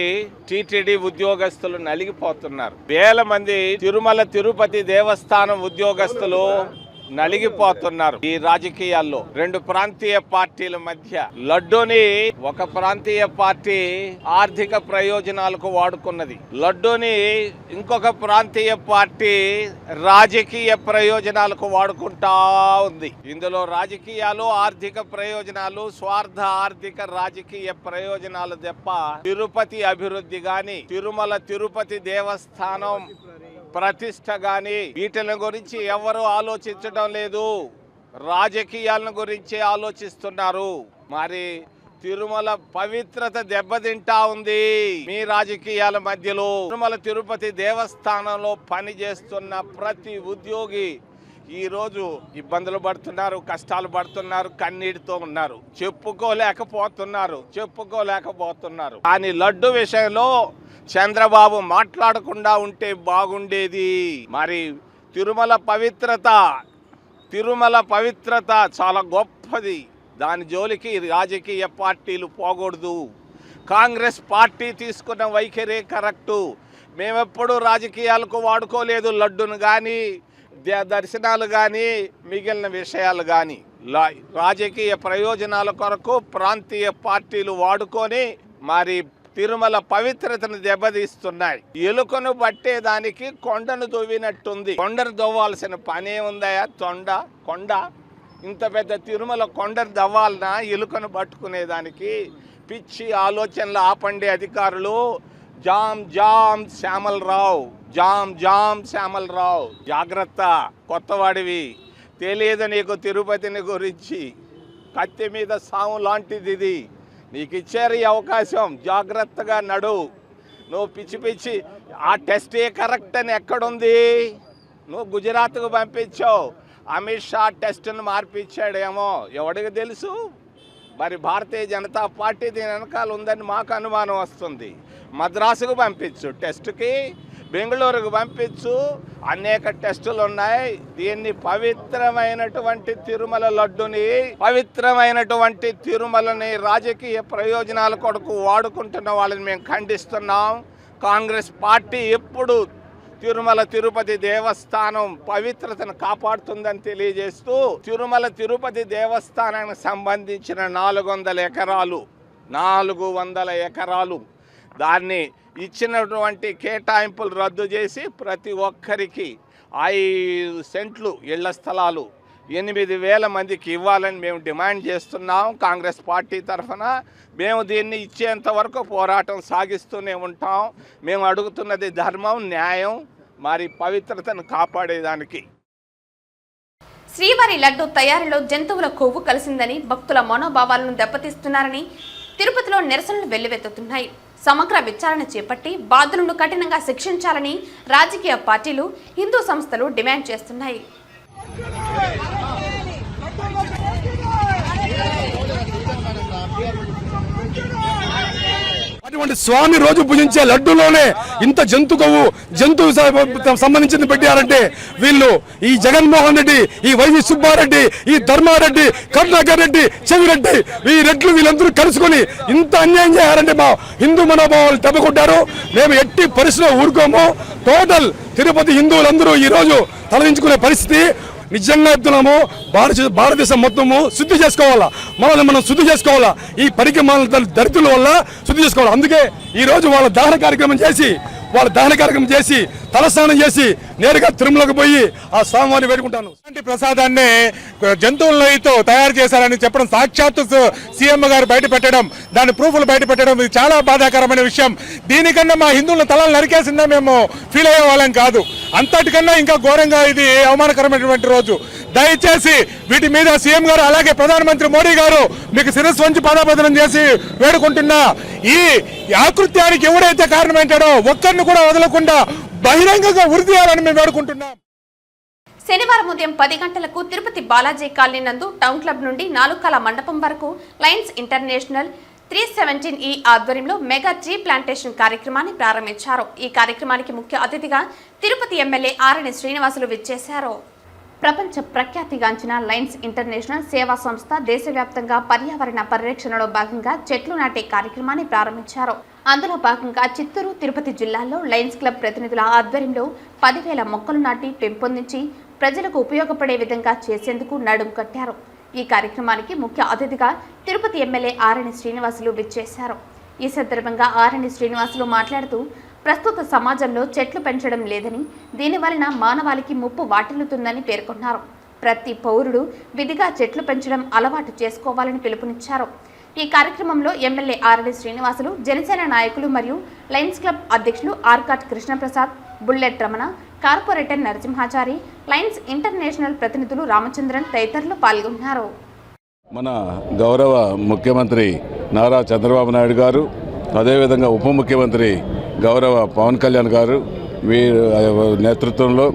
టీటీడీ ఉద్యోగస్తులు నలిగిపోతున్నారు. వేల మంది తిరుమల తిరుపతి దేవస్థానం ఉద్యోగస్తులు నలిగిపోతున్నారు. ఈ రాజకీయాల్లో 2 ప్రాంతీయ పార్టీల మధ్య లడ్డూని ఒక ప్రాంతీయ పార్టీ ఆర్థిక ప్రయోజనాలకు వాడుకున్నది. లడ్డూని ఇంకొక ప్రాంతీయ పార్టీ రాజకీయ ప్రయోజనాలకు వాడుకుంటా ఉంది. ఇందులో రాజకీయాలు, ఆర్థిక ప్రయోజనాలు, స్వార్థ ఆర్థిక రాజకీయ ప్రయోజనాలు తప్ప తిరుపతి అభివృద్ధి గాని, తిరుమల తిరుపతి దేవస్థానం ప్రతిష్ట గాని వీటిల గురించి ఎవరు ఆలోచించడం లేదు. రాజకీయాలను గురించి ఆలోచిస్తున్నారు. మరి తిరుమల పవిత్రత దెబ్బతింటా ఉంది మీ రాజకీయాల మధ్యలో. తిరుమల తిరుపతి దేవస్థానంలో పనిచేస్తున్న ప్రతి ఉద్యోగి ఈరోజు ఇబ్బందులు పడుతున్నారు, కష్టాలు పడుతున్నారు, కన్నీటితో ఉన్నారు, చెప్పుకోలేకపోతున్నారు. కానీ లడ్డు విషయంలో చంద్రబాబు మాట్లాడకుండా ఉంటే బాగుండేది. మరి తిరుమల పవిత్రత చాలా గొప్పది. దాని జోలికి రాజకీయ పార్టీలు పోకూడదు. కాంగ్రెస్ పార్టీ తీసుకున్న వైఖరే కరెక్టు. మేమెప్పుడు రాజకీయాలకు వాడుకోలేదు లడ్డును కానీ, దర్శనాలు కానీ, మిగిలిన విషయాలు కానీ. రాజకీయ ప్రయోజనాల కొరకు ప్రాంతీయ పార్టీలు వాడుకొని మరి తిరుమల పవిత్రతను దెబ్బతీస్తున్నాయి. ఎలుకను పట్టేదానికి కొండను దొవ్వినట్టుంది. కొండను దొవ్వాల్సిన పనే ఉందయా? కొండ ఇంత పెద్ద తిరుమల కొండను దవ్వాలనా ఎలుకను పట్టుకునేదానికి? పిచ్చి ఆలోచనలు ఆపండి అధికారులు. జామ్ శ్యామలరావు జాగ్రత్త, కొత్తవాడివి, తెలియదు నీకు తిరుపతిని గురించి. కత్తి మీద సాము లాంటిది ఇది. నీకు ఇచ్చారు ఈ అవకాశం, జాగ్రత్తగా నడు. నువ్వు పిచ్చి ఆ టెస్టే కరెక్ట్ అని ఎక్కడుంది? నువ్వు గుజరాత్కు పంపించావు, అమిత్ షా టెస్ట్ను మార్పిచ్చాడేమో, ఎవడికి తెలుసు? మరి భారతీయ జనతా పార్టీ దీని వెనకాల ఉందని మాకు అనుమానం వస్తుంది. మద్రాసుకు పంపించు టెస్టుకి, బెంగళూరుకు పంపించు, అనేక టెస్టులు ఉన్నాయి. దీన్ని పవిత్రమైనటువంటి తిరుమల లడ్డుని, పవిత్రమైనటువంటి తిరుమలని రాజకీయ ప్రయోజనాల కొరకు వాడుకుంటున్న వాళ్ళని మేము ఖండిస్తున్నాం. కాంగ్రెస్ పార్టీ ఎప్పుడు తిరుమల తిరుపతి దేవస్థానం పవిత్రతను కాపాడుతుందని తెలియజేస్తూ, తిరుమల తిరుపతి దేవస్థానానికి సంబంధించిన 400 ఎకరాలు దాన్ని ఇచ్చినటువంటి కేటాయింపులు రద్దు చేసి ప్రతి ఒక్కరికి 5 సెంట్లు ఇళ్ల స్థలాలు 8,000 మందికి ఇవ్వాలని మేము డిమాండ్ చేస్తున్నాం. కాంగ్రెస్ పార్టీ తరఫున మేము దీన్ని ఇచ్చేంత వరకు పోరాటం సాగిస్తూనే ఉంటాం. మేము అడుగుతున్నది ధర్మం, న్యాయం, మరి పవిత్రతను కాపాడేదానికి. శ్రీవారి లడ్డు తయారీలో జంతువుల కొవ్వు కలిసిందని, భక్తుల మనోభావాలను దెబ్బతీస్తున్నారని తిరుపతిలో నిరసనలు వెల్లువెత్తుతున్నాయి. సమగ్ర విచారణ చేపట్టి బాధ్యులను కఠినంగా శిక్షించాలని రాజకీయ పార్టీలు, హిందూ సంస్థలు డిమాండ్ చేస్తున్నాయి. అటువంటి స్వామి రోజు భుజించే లడ్డూలోనే ఇంత జంతువు సంబంధించింది పెట్టారంటే వీళ్ళు ఈ జగన్మోహన్ రెడ్డి, ఈ వైవి సుబ్బారెడ్డి, ఈ ధర్మారెడ్డి, కరుణాకర్ రెడ్డి, చెవిరెడ్డి, ఈ రెడ్లు వీళ్ళందరూ కలుసుకొని ఇంత అన్యాయం చేయారంటే మా హిందూ మనోభావాలు దెబ్బకొట్టారు. మేము ఎట్టి పరిస్థితిలో ఊరుకోము. టోటల్ తిరుపతి హిందువులందరూ ఈ రోజు తలదించుకునే పరిస్థితి. నిజంగా చెప్తున్నాము, భారతదేశం మొత్తము శుద్ధి చేసుకోవాలా, మనల్ని మనం శుద్ధి చేసుకోవాలా. ఈ పరికమాల దరిద్రుల వల్ల శుద్ధి చేసుకోవాలి. అందుకే ఈ రోజు వాళ్ళ దహన కార్యక్రమం చేసి వాళ్ళ దహన కార్యక్రమం చేసి తలస్నానం చేసి నేరుగా తిరుమలకు పోయి ఆ స్వామివారిని వేడుకుంటాను. ఇలాంటి ప్రసాదాన్ని జంతువుల నెయ్యితో తయారు చేశారని చెప్పడం, సాక్షాత్తు సీఎం గారు బయట పెట్టడం, దాని ప్రూఫ్లు బయట పెట్టడం ఇది చాలా బాధాకరమైన విషయం. దీనికన్నా మా హిందువుల తలలు నరికేసిందే మేము ఫీల్ అయ్యే వాళ్ళం కాదు. అంతటికన్నా ఇంకా ఘోరంగా ఇది అవమానకరమైనటువంటి రోజు. దయచేసి వీటి మీద సీఎం గారు అలాగే ప్రధానమంత్రి మోడీ గారు మీకు శిరస్సు వంచి పాదాభోదనం చేసి వేడుకుంటున్నా. ఈ ఆకృత్యానికి ఎవడైతే కారణమైంటాడో ఒక్కరిని కూడా వదలకుండా బహిరంగంగా ఉరి తీయాలని మేము వేడుకుంటున్నాం. శనివారం ఉదయం 10 గంటలకు తిరుపతి బాలాజీ కాలనీ నందు టౌన్ క్లబ్ నుండి నాలుకల మండపం వరకు లయన్స్ ఇంటర్నేషనల్ 317E ఆధ్వర్యంలో మెగా ట్రీ ప్లాంటేషన్ కార్యక్రమాన్ని ప్రారంభించారు. ఈ కార్యక్రమానికి ముఖ్య అతిథిగా తిరుపతి ఎమ్మెల్యే ఆరణి శ్రీనివాసులు విచ్చేశారు. ప్రపంచ ప్రఖ్యాతిగాంచిన లయన్స్ ఇంటర్నేషనల్ సేవా సంస్థ దేశవ్యాప్తంగా పర్యావరణ పరిరక్షణలో భాగంగా చెట్లు నాటే కార్యక్రమాన్ని ప్రారంభించారు. అందులో భాగంగా చిత్తూరు, తిరుపతి జిల్లాల్లో లయన్స్ క్లబ్ ప్రతినిధుల ఆధ్వర్యంలో 10,000 మొక్కలు నాటి పెంపొందించి ప్రజలకు ఉపయోగపడే విధంగా చేసేందుకు నడుం కట్టారు. ఈ కార్యక్రమానికి ముఖ్య అతిథిగా తిరుపతి ఎమ్మెల్యే ఆరణి శ్రీనివాసులు విచ్చేశారు. ఈ సందర్భంగా ఆరణి శ్రీనివాసులు మాట్లాడుతూ ప్రస్తుత సమాజంలో చెట్లు పెంచడం లేదని, దీనివలన మానవాళికి ముప్పు వాటిల్లుతుందని పేర్కొన్నారు. ప్రతి పౌరుడు విధిగా చెట్లు పెంచడం అలవాటు చేసుకోవాలని పిలుపునిచ్చారు. ఈ కార్యక్రమంలో ఎమ్మెల్యే ఆరణి శ్రీనివాసులు, జనసేన నాయకులు మరియు లయన్స్ క్లబ్ అధ్యక్షులు Arcot Krishnaprasad, bullet Ramana, corporator Narasimhachari, Lions international ప్రతినిధులు రామచంద్రన్ తదితరులు పాల్గొన్నారు. మన గౌరవ ముఖ్యమంత్రి నారా చంద్రబాబు నాయుడు గారు, అదేవిధంగా ఉప ముఖ్యమంత్రి గౌరవ పవన్ కళ్యాణ్ గారు వీరి నేతృత్వంలో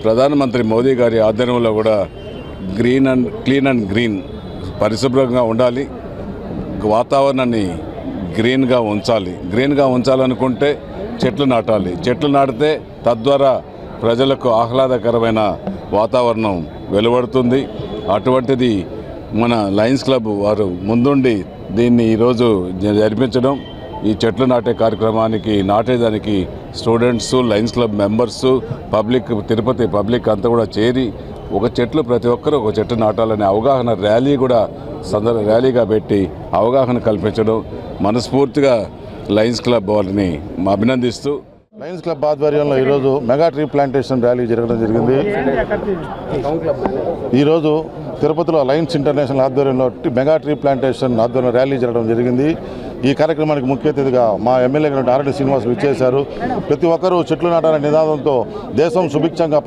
ప్రధానమంత్రి మోదీ గారి ఆధ్వర్యంలో కూడా క్లీన్ అండ్ గ్రీన్ పరిశుభ్రంగా ఉండాలి, వాతావరణాన్ని గ్రీన్గా ఉంచాలనుకుంటే చెట్లు నాటాలి. చెట్లు నాటితే తద్వారా ప్రజలకు ఆహ్లాదకరమైన వాతావరణం వెలువడుతుంది. అటువంటిది మన లయన్స్ క్లబ్ వారు ముందుండి దీన్ని ఈరోజు జరిపించడం, ఈ చెట్లు నాటే కార్యక్రమానికి నాటేదానికి students, Lions club members, public, Tirupati public అంతా కూడా చేరి ప్రతి ఒక్కరూ ఒక చెట్టు నాటాలనే అవగాహన ర్యాలీగా పెట్టి అవగాహన కల్పించడం మనస్ఫూర్తిగా లయన్స్ క్లబ్ వారిని అభినందిస్తూ, లయన్స్ క్లబ్ ఆధ్వర్యంలో ఈరోజు మెగా ట్రీ ప్లాంటేషన్ ర్యాలీ జరగడం జరిగింది. ఈరోజు తిరుపతిలో లయన్స్ ఇంటర్నేషనల్ ఆధ్వర్యంలో మెగా ట్రీ ప్లాంటేషన్ ఆధ్వర్యంలో ర్యాలీ జరగడం జరిగింది. ఈ కార్యక్రమానికి ముఖ్య అతిథిగా మా ఎమ్మెల్యే గారు ఆరణి శ్రీనివాసులు ఇచ్చేశారు. ప్రతి ఒక్కరూ చెట్లు నాటాలనే నినాదంతో దేశం సుభిక్షంగా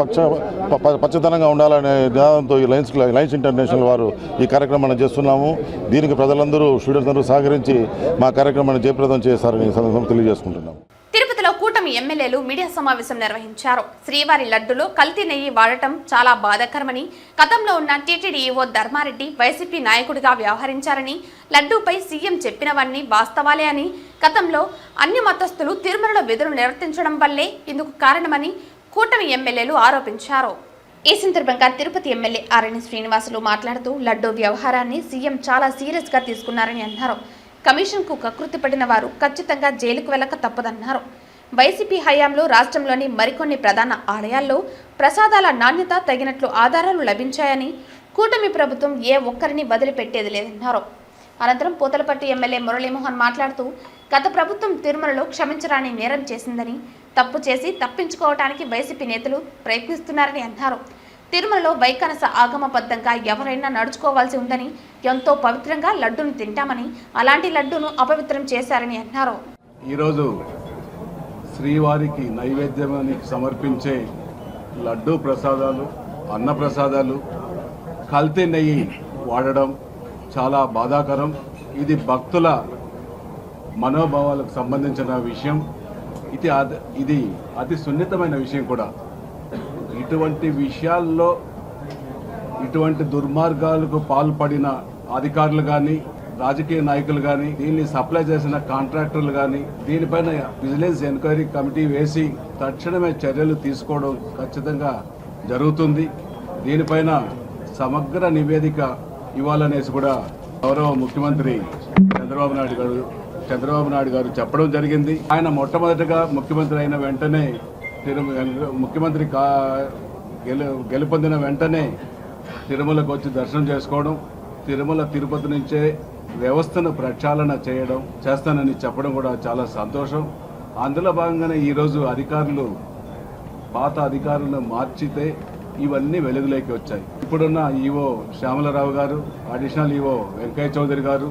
పచ్చదనంగా ఉండాలనే నినాదంతో ఈ లయన్స్ ఇంటర్నేషనల్ వారు ఈ కార్యక్రమాన్ని చేస్తున్నాము. దీనికి ప్రజలందరూ, స్టూడెంట్స్ అందరూ సహకరించి మా కార్యక్రమాన్ని జయప్రదం చేశారని సందర్భంగా తెలియజేసుకుంటున్నాము. తిరుపతిలో కూటమి ఎమ్మెల్యేలు మీడియా సమావేశం నిర్వహించారు. శ్రీవారి లడ్డులో కల్తీ నెయ్యి వాడటం చాలా బాధాకరమని, గతంలో ఉన్న టీటీడీ ఈవో ధర్మారెడ్డి వైసీపీ నాయకుడిగా వ్యవహరించారని, లడ్డూపై సీఎం చెప్పినవన్నీ వాస్తవాలే అని, గతంలో అన్ని మతస్థులు తిరుమలలో విధులు నిర్వర్తించడం వల్లే ఇందుకు కారణమని కూటమి ఎమ్మెల్యేలు ఆరోపించారు. ఈ సందర్భంగా తిరుపతి ఎమ్మెల్యే ఆరణి శ్రీనివాసులు మాట్లాడుతూ లడ్డూ వ్యవహారాన్ని సీఎం చాలా సీరియస్గా తీసుకున్నారని అన్నారు. కమిషన్కు కకృతి పడిన వారు ఖచ్చితంగా జైలుకు వెళ్ళక తప్పదన్నారు. వైసీపీ హయాంలో రాష్ట్రంలోని మరికొన్ని ప్రధాన ఆలయాల్లో ప్రసాదాల నాణ్యత తగినట్లు ఆధారాలు లభించాయని, కూటమి ప్రభుత్వం ఏ ఒక్కరిని వదిలిపెట్టేది లేదన్నారు. అనంతరం పూతలపట్టు ఎమ్మెల్యే మురళీమోహన్ మాట్లాడుతూ గత ప్రభుత్వం తిరుమలలో క్షమించరాని నేరం చేసిందని, తప్పు చేసి తప్పించుకోవటానికి వైసీపీ నేతలు ప్రయత్నిస్తున్నారని అన్నారు. తిరుమలలో వైకనస ఆగమబద్ధంగా ఎవరైనా నడుచుకోవాల్సి ఉందని, ఎంతో పవిత్రంగా లడ్డూను తింటామని, అలాంటి లడ్డూను అపవిత్రం చేశారని అన్నారు. ఈరోజు శ్రీవారికి నైవేద్యానికి సమర్పించే లడ్డూ ప్రసాదాలు, అన్న ప్రసాదాలు కల్తీ నెయ్యి వాడడం చాలా బాధాకరం. ఇది భక్తుల మనోభావాలకు సంబంధించిన విషయం. ఇది అతి సున్నితమైన విషయం కూడా. ఇటువంటి విషయాల్లో ఇటువంటి దుర్మార్గాలకు పాల్పడిన అధికారులు కానీ, రాజకీయ నాయకులు కానీ, దీన్ని సప్లై చేసిన కాంట్రాక్టర్లు కానీ దీనిపైన విజిలెన్స్ ఎంక్వైరీ కమిటీ వేసి తక్షణమే చర్యలు తీసుకోవడం ఖచ్చితంగా జరుగుతుంది. దీనిపైన సమగ్ర నివేదిక ఇవ్వాలనేసి కూడా గౌరవ ముఖ్యమంత్రి చంద్రబాబు నాయుడు గారు చెప్పడం జరిగింది. ఆయన మొట్టమొదటిగా ముఖ్యమంత్రి అయిన వెంటనే ముఖ్యమంత్రి గెలుపొందిన వెంటనే తిరుమలకు వచ్చి దర్శనం చేసుకోవడం, తిరుపతి నుంచే వ్యవస్థను ప్రక్షాళన చేస్తానని చెప్పడం కూడా చాలా సంతోషం. అందులో భాగంగానే ఈరోజు అధికారులు పాత అధికారులను మార్చితే ఇవన్నీ వెలుగులోకి వచ్చాయి. ఇప్పుడున్న ఈవో శ్యామలరావు గారు, అడిషనల్ ఈవో వెంకయ్య చౌదరి గారు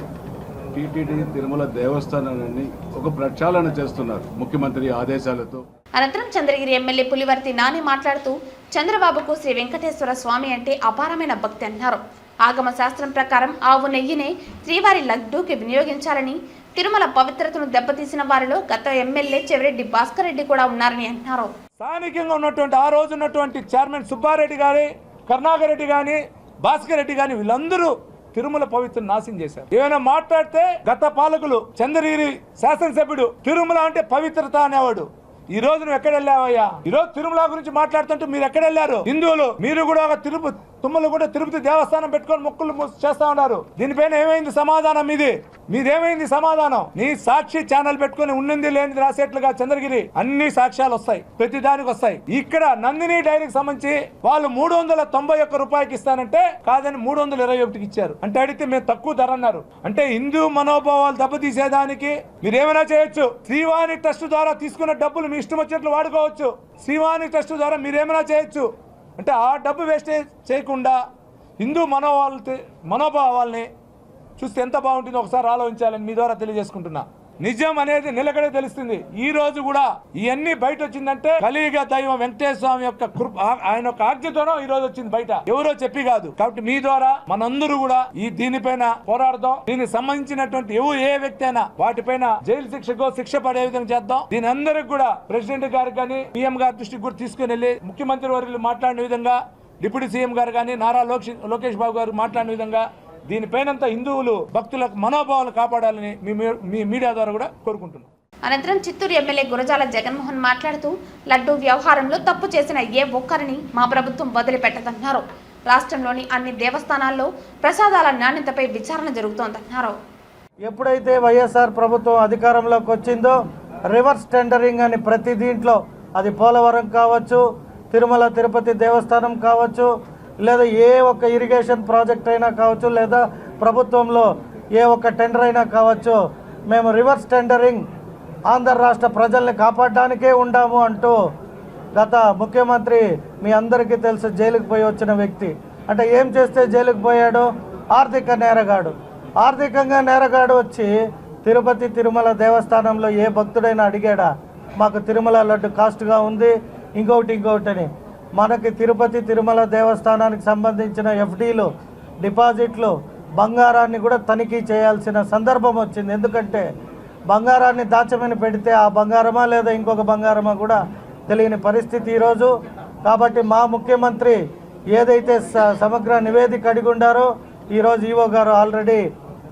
టీటీడీ తిరుమల దేవస్థానాన్ని ఒక ప్రక్షాళన చేస్తున్నారు ముఖ్యమంత్రి ఆదేశాలతో. అనంతరం చంద్రగిరి ఎమ్మెల్యే పులివర్తి నాని మాట్లాడుతూ చంద్రబాబుకు శ్రీ వెంకటేశ్వర స్వామి అంటే అపారమైన భక్తి అన్నారు. ఆగమ శాస్త్రం ప్రకారం ఆవు నెయ్యినే శ్రీవారి లడ్డూకి వినియోగించాలని, తిరుమల పవిత్రతను దెబ్బతీసిన వారిలో గత ఎమ్మెల్యే చెవిరెడ్డి భాస్కర్ రెడ్డి కూడా ఉన్నారని అన్నారు. స్థానికంగా ఉన్నటువంటి ఆ రోజు ఉన్నటువంటి చైర్మన్ సుబ్బారెడ్డి గాని, కరుణాకర్ రెడ్డి గాని, భాస్కర్ రెడ్డి గాని వీళ్ళందరూ తిరుమల పవిత్రను నాశనం చేశారు. ఏమైనా మాట్లాడితే గత పాలకులు చంద్రగిరి శాసనసభ్యుడు తిరుమల అంటే పవిత్రత అనేవాడు. ఈ రోజు నువ్వు ఎక్కడ వెళ్ళావయ్యా? ఈ రోజు తిరుమల గురించి మాట్లాడుతుంటే మీరు ఎక్కడ వెళ్ళారు? హిందువులు మీరు కూడా ఒక తుమ్మలు కూడా తిరుపతి దేవస్థానం పెట్టుకొని మొక్కులు చేస్తా ఉన్నారు. దీనిపైన ఏమైంది సమాధానం? మీదేమైంది సమాధానం? నీ సాక్షి ఛానల్ పెట్టుకుని ఉన్నది లేనిది రాసేట్లుగా చంద్రగిరి అన్ని సాక్ష్యాలు వస్తాయి, ప్రతి దానికి వస్తాయి. ఇక్కడ నందిని డైరీకి సంబంధించి వాళ్ళు 391 రూపాయలకి ఇస్తానంటే కాదని 321కి ఇచ్చారు. అంటే అడిగితే మేము తక్కువ ధర అన్నారు. అంటే హిందూ మనోభావాలు దెబ్బతీసేదానికి మీరేమైనా చేయొచ్చు. శ్రీవాణి ట్రస్ట్ ద్వారా తీసుకున్న డబ్బులు మీ ఇష్టం వచ్చినట్లు వాడుకోవచ్చు. శ్రీవాణి ట్రస్ట్ ద్వారా మీరేమైనా చేయొచ్చు. అంటే ఆ డబ్బు వేస్టేజ్ చేయకుండా హిందూ మనోభావాల్ని చూస్తే ఎంత బాగుంటుందో ఒకసారి ఆలోచించాలని మీ ద్వారా తెలియజేసుకుంటున్నా. నిజం అనేది నిలకడే తెలుస్తుంది. ఈ రోజు కూడా ఇవన్నీ బయట వచ్చిందంటే కలియుగ దైవం వెంకటేశ్వర స్వామి యొక్క ఆయన యొక్క ఆజ్ఞతోనో ఈ రోజు వచ్చింది బయట, ఎవరో చెప్పి కాదు. కాబట్టి మీ ద్వారా మనందరూ కూడా దీనిపైన పోరాడదాం. దీనికి సంబంధించినటువంటి ఏ వ్యక్తి అయినా వాటిపైన జైలు శిక్ష పడే విధంగా చేద్దాం. దీని అందరికి కూడా ప్రెసిడెంట్ గారికి కానీ పిఎం గారి దృష్టికి కూడా తీసుకుని వెళ్ళి ముఖ్యమంత్రి వర్యులు మాట్లాడిన విధంగా, డిప్యూటీ సీఎం గారు కానీ నారా లోకేష్ బాబు గారు మాట్లాడిన విధంగా దీనిపైనంతా హిందువులు భక్తుల మనోభావాలు కాపాడాలని మీ మీడియా ద్వారా కూడా కోరుకుంటున్నాం. అనంతరం చిత్తూరు ఎమ్మెల్యే గురజాల జగన్మోహన్ మాట్లాడుతూ లడ్డూ వ్యవహారంలో తప్పు చేసిన ఏ ఒక్కరిని మా ప్రభుత్వం వదిలిపెట్టదన్నారు. రాష్ట్రంలోని అన్ని దేవస్థానాల్లో ప్రసాదాల నాణ్యతపై విచారణ జరుగుతోందన్నారు. ఎప్పుడైతే వైఎస్ఆర్ ప్రభుత్వం అధికారంలోకి వచ్చిందో రివర్స్ టెండరింగ్ అని ప్రతి దీంట్లో, అది పోలవరం కావచ్చు, తిరుమల తిరుపతి దేవస్థానం కావచ్చు, లేదా ఏ ఒక్క ఇరిగేషన్ ప్రాజెక్ట్ అయినా కావచ్చు, లేదా ప్రభుత్వంలో ఏ ఒక్క టెండర్ అయినా కావచ్చు, మేము రివర్స్ టెండరింగ్ ఆంధ్ర రాష్ట్ర ప్రజల్ని కాపాడడానికే ఉండాము అంటూ గత ముఖ్యమంత్రి మీ అందరికీ తెలుసు జైలుకు పోయి వచ్చిన వ్యక్తి. అంటే ఏం చేస్తే జైలుకు పోయాడు? ఆర్థిక నేరగాడు. ఆర్థికంగా నేరగాడు వచ్చి తిరుపతి తిరుమల దేవస్థానంలో ఏ భక్తుడైనా అడిగాడా మాకు తిరుమల లడ్డు కాస్ట్గా ఉంది ఇంకొకటి అని? మనకి తిరుపతి తిరుమల దేవస్థానానికి సంబంధించిన ఎఫ్డీలు, డిపాజిట్లు, బంగారాన్ని కూడా తనిఖీ చేయాల్సిన సందర్భం వచ్చింది. ఎందుకంటే బంగారాన్ని దాచమని పెడితే ఆ బంగారమా లేదా ఇంకొక బంగారమా కూడా తెలియని పరిస్థితి ఈరోజు. కాబట్టి మా ముఖ్యమంత్రి ఏదైతే సమగ్ర నివేదిక అడిగి ఉండారో ఈరోజు ఈవో గారు ఆల్రెడీ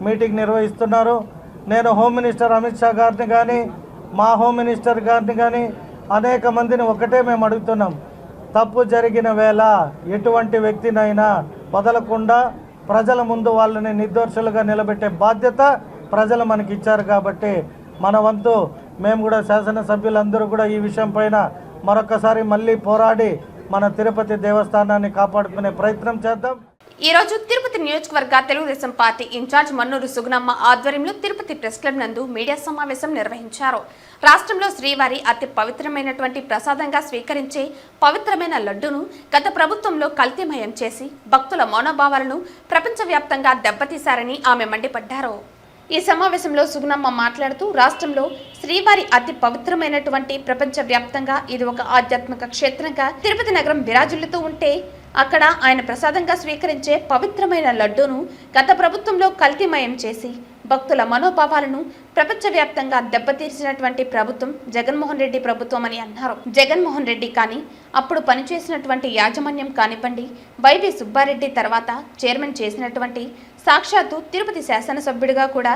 మీటింగ్ నిర్వహిస్తున్నారు. నేను హోమ్ మినిస్టర్ అమిత్ షా గారిని కానీ, మా హోమ్ మినిస్టర్ గారిని కానీ అనేక మందిని ఒకటే మేము అడుగుతున్నాం. తప్పు జరిగిన వేళ ఎటువంటి వ్యక్తినైనా వదలకుండా ప్రజల ముందు వాళ్ళని నిర్దోషులుగా నిలబెట్టే బాధ్యత ప్రజలు మనకి ఇచ్చారు. కాబట్టి మన వంతు మేము కూడా శాసనసభ్యులందరూ కూడా ఈ విషయం పైన మరొకసారి మళ్ళీ పోరాడి మన తిరుపతి దేవస్థానాన్ని కాపాడుకునే ప్రయత్నం చేద్దాం. ఈ రోజు తిరుపతి నియోజకవర్గ తెలుగుదేశం పార్టీ ఇన్ఛార్జ్ మన్నూరు సుగుణమ్మ ఆధ్వర్యంలో తిరుపతి ప్రెస్ క్లబ్ నందు మీడియా సమావేశం నిర్వహించారు. రాష్ట్రంలో శ్రీవారి అతి పవిత్రమైనటువంటి ప్రసాదంగా స్వీకరించే పవిత్రమైన లడ్డూను గత ప్రభుత్వంలో కల్తీమయం చేసి భక్తుల మనోభావాలను ప్రపంచవ్యాప్తంగా దెబ్బతీశారని ఆమె మండిపడ్డారు. ఈ సమావేశంలో సుగుణమ్మ మాట్లాడుతూ రాష్ట్రంలో శ్రీవారి అతి పవిత్రమైనటువంటి ప్రపంచవ్యాప్తంగా ఇది ఒక ఆధ్యాత్మిక క్షేత్రంగా తిరుపతి నగరం విరాజిల్లుతూ ఉంటే అక్కడ ఆయన ప్రసాదంగా స్వీకరించే పవిత్రమైన లడ్డూను గత ప్రభుత్వంలో కల్తీమయం చేసి భక్తుల మనోభావాలను ప్రపంచవ్యాప్తంగా దెబ్బతీసినటువంటి ప్రభుత్వం జగన్మోహన్ రెడ్డి ప్రభుత్వం అని అన్నారు. జగన్మోహన్ రెడ్డి కానీ అప్పుడు పనిచేసినటువంటి యాజమాన్యం కానివ్వండి, వైవి సుబ్బారెడ్డి తర్వాత చైర్మన్ చేసినటువంటి సాక్షాత్తు తిరుపతి శాసనసభ్యుడిగా కూడా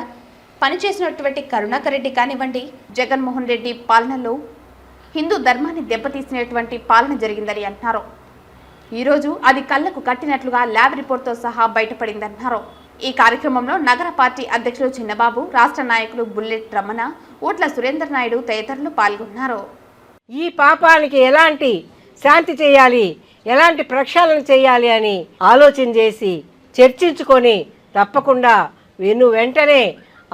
పనిచేసినటువంటి కరుణాకర్ రెడ్డి కానివ్వండి, జగన్మోహన్ రెడ్డి పాలనలో హిందూ ధర్మాన్ని దెబ్బతీసినటువంటి పాలన జరిగిందని అన్నారు. ఈరోజు అది కళ్లకు కట్టినట్లుగా ల్యాబ్ రిపోర్ట్తో సహా బయటపడిందన్నారు. ఈ కార్యక్రమంలో నగర పార్టీ అధ్యక్షులు చిన్నబాబు, రాష్ట్ర నాయకులు బుల్లెట్ రమణ, ఊట్ల సురేందర్ నాయుడు తదితరులు పాల్గొన్నారు. ఈ పాపానికి ఎలాంటి శాంతి చేయాలి, ఎలాంటి ప్రక్షాళన చేయాలి అని ఆలోచన చేసి చర్చించుకొని తప్పకుండా వెంటనే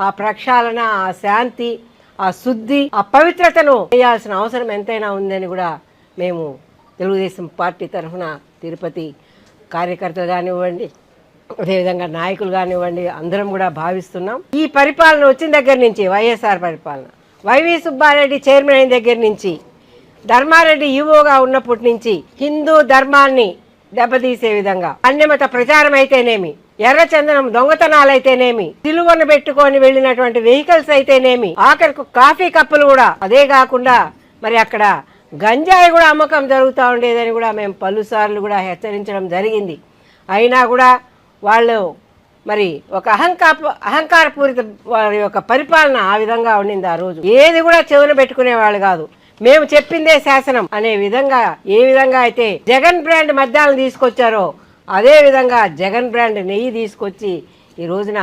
ఆ ప్రక్షాళన, ఆ శాంతి, ఆ శుద్ధి, ఆ పవిత్రతను చేయాల్సిన అవసరం ఎంతైనా ఉందని కూడా మేము తెలుగుదేశం పార్టీ తరఫున తిరుపతి కార్యకర్తలు కానివ్వండి, అదేవిధంగా నాయకులు కానివ్వండి, అందరం కూడా భావిస్తున్నాం. ఈ పరిపాలన వచ్చిన దగ్గర నుంచి, వైఎస్ఆర్ పరిపాలన, వైవి సుబ్బారెడ్డి చైర్మన్ అయిన దగ్గర నుంచి, ధర్మారెడ్డి ఈవోగా ఉన్నప్పటి నుంచి హిందూ ధర్మాన్ని దెబ్బతీసే విధంగా అన్యమత ప్రచారం అయితేనేమి, ఎర్రచందనం దొంగతనాలైతేనేమి, సిలువను పెట్టుకొని వెళ్ళినటువంటి వెహికల్స్ అయితేనేమి, ఆఖరికి కాఫీ కప్పులు కూడా, అదే కాకుండా మరి అక్కడ గంజాయి కూడా అమ్మకం జరుగుతూ ఉండేదని కూడా మేము పలుసార్లు కూడా హెచ్చరించడం జరిగింది. అయినా కూడా వాళ్ళు మరి ఒక అహంకారపూరిత వారి యొక్క పరిపాలన ఆ విధంగా ఉండింది. ఆ రోజు ఏది కూడా చెవున పెట్టుకునేవాళ్ళు కాదు. మేము చెప్పిందే శాసనం అనే విధంగా, ఏ విధంగా అయితే జగన్ బ్రాండ్ మద్యాలను తీసుకొచ్చారో అదే విధంగా జగన్ బ్రాండ్ నెయ్యి తీసుకొచ్చి ఈ రోజున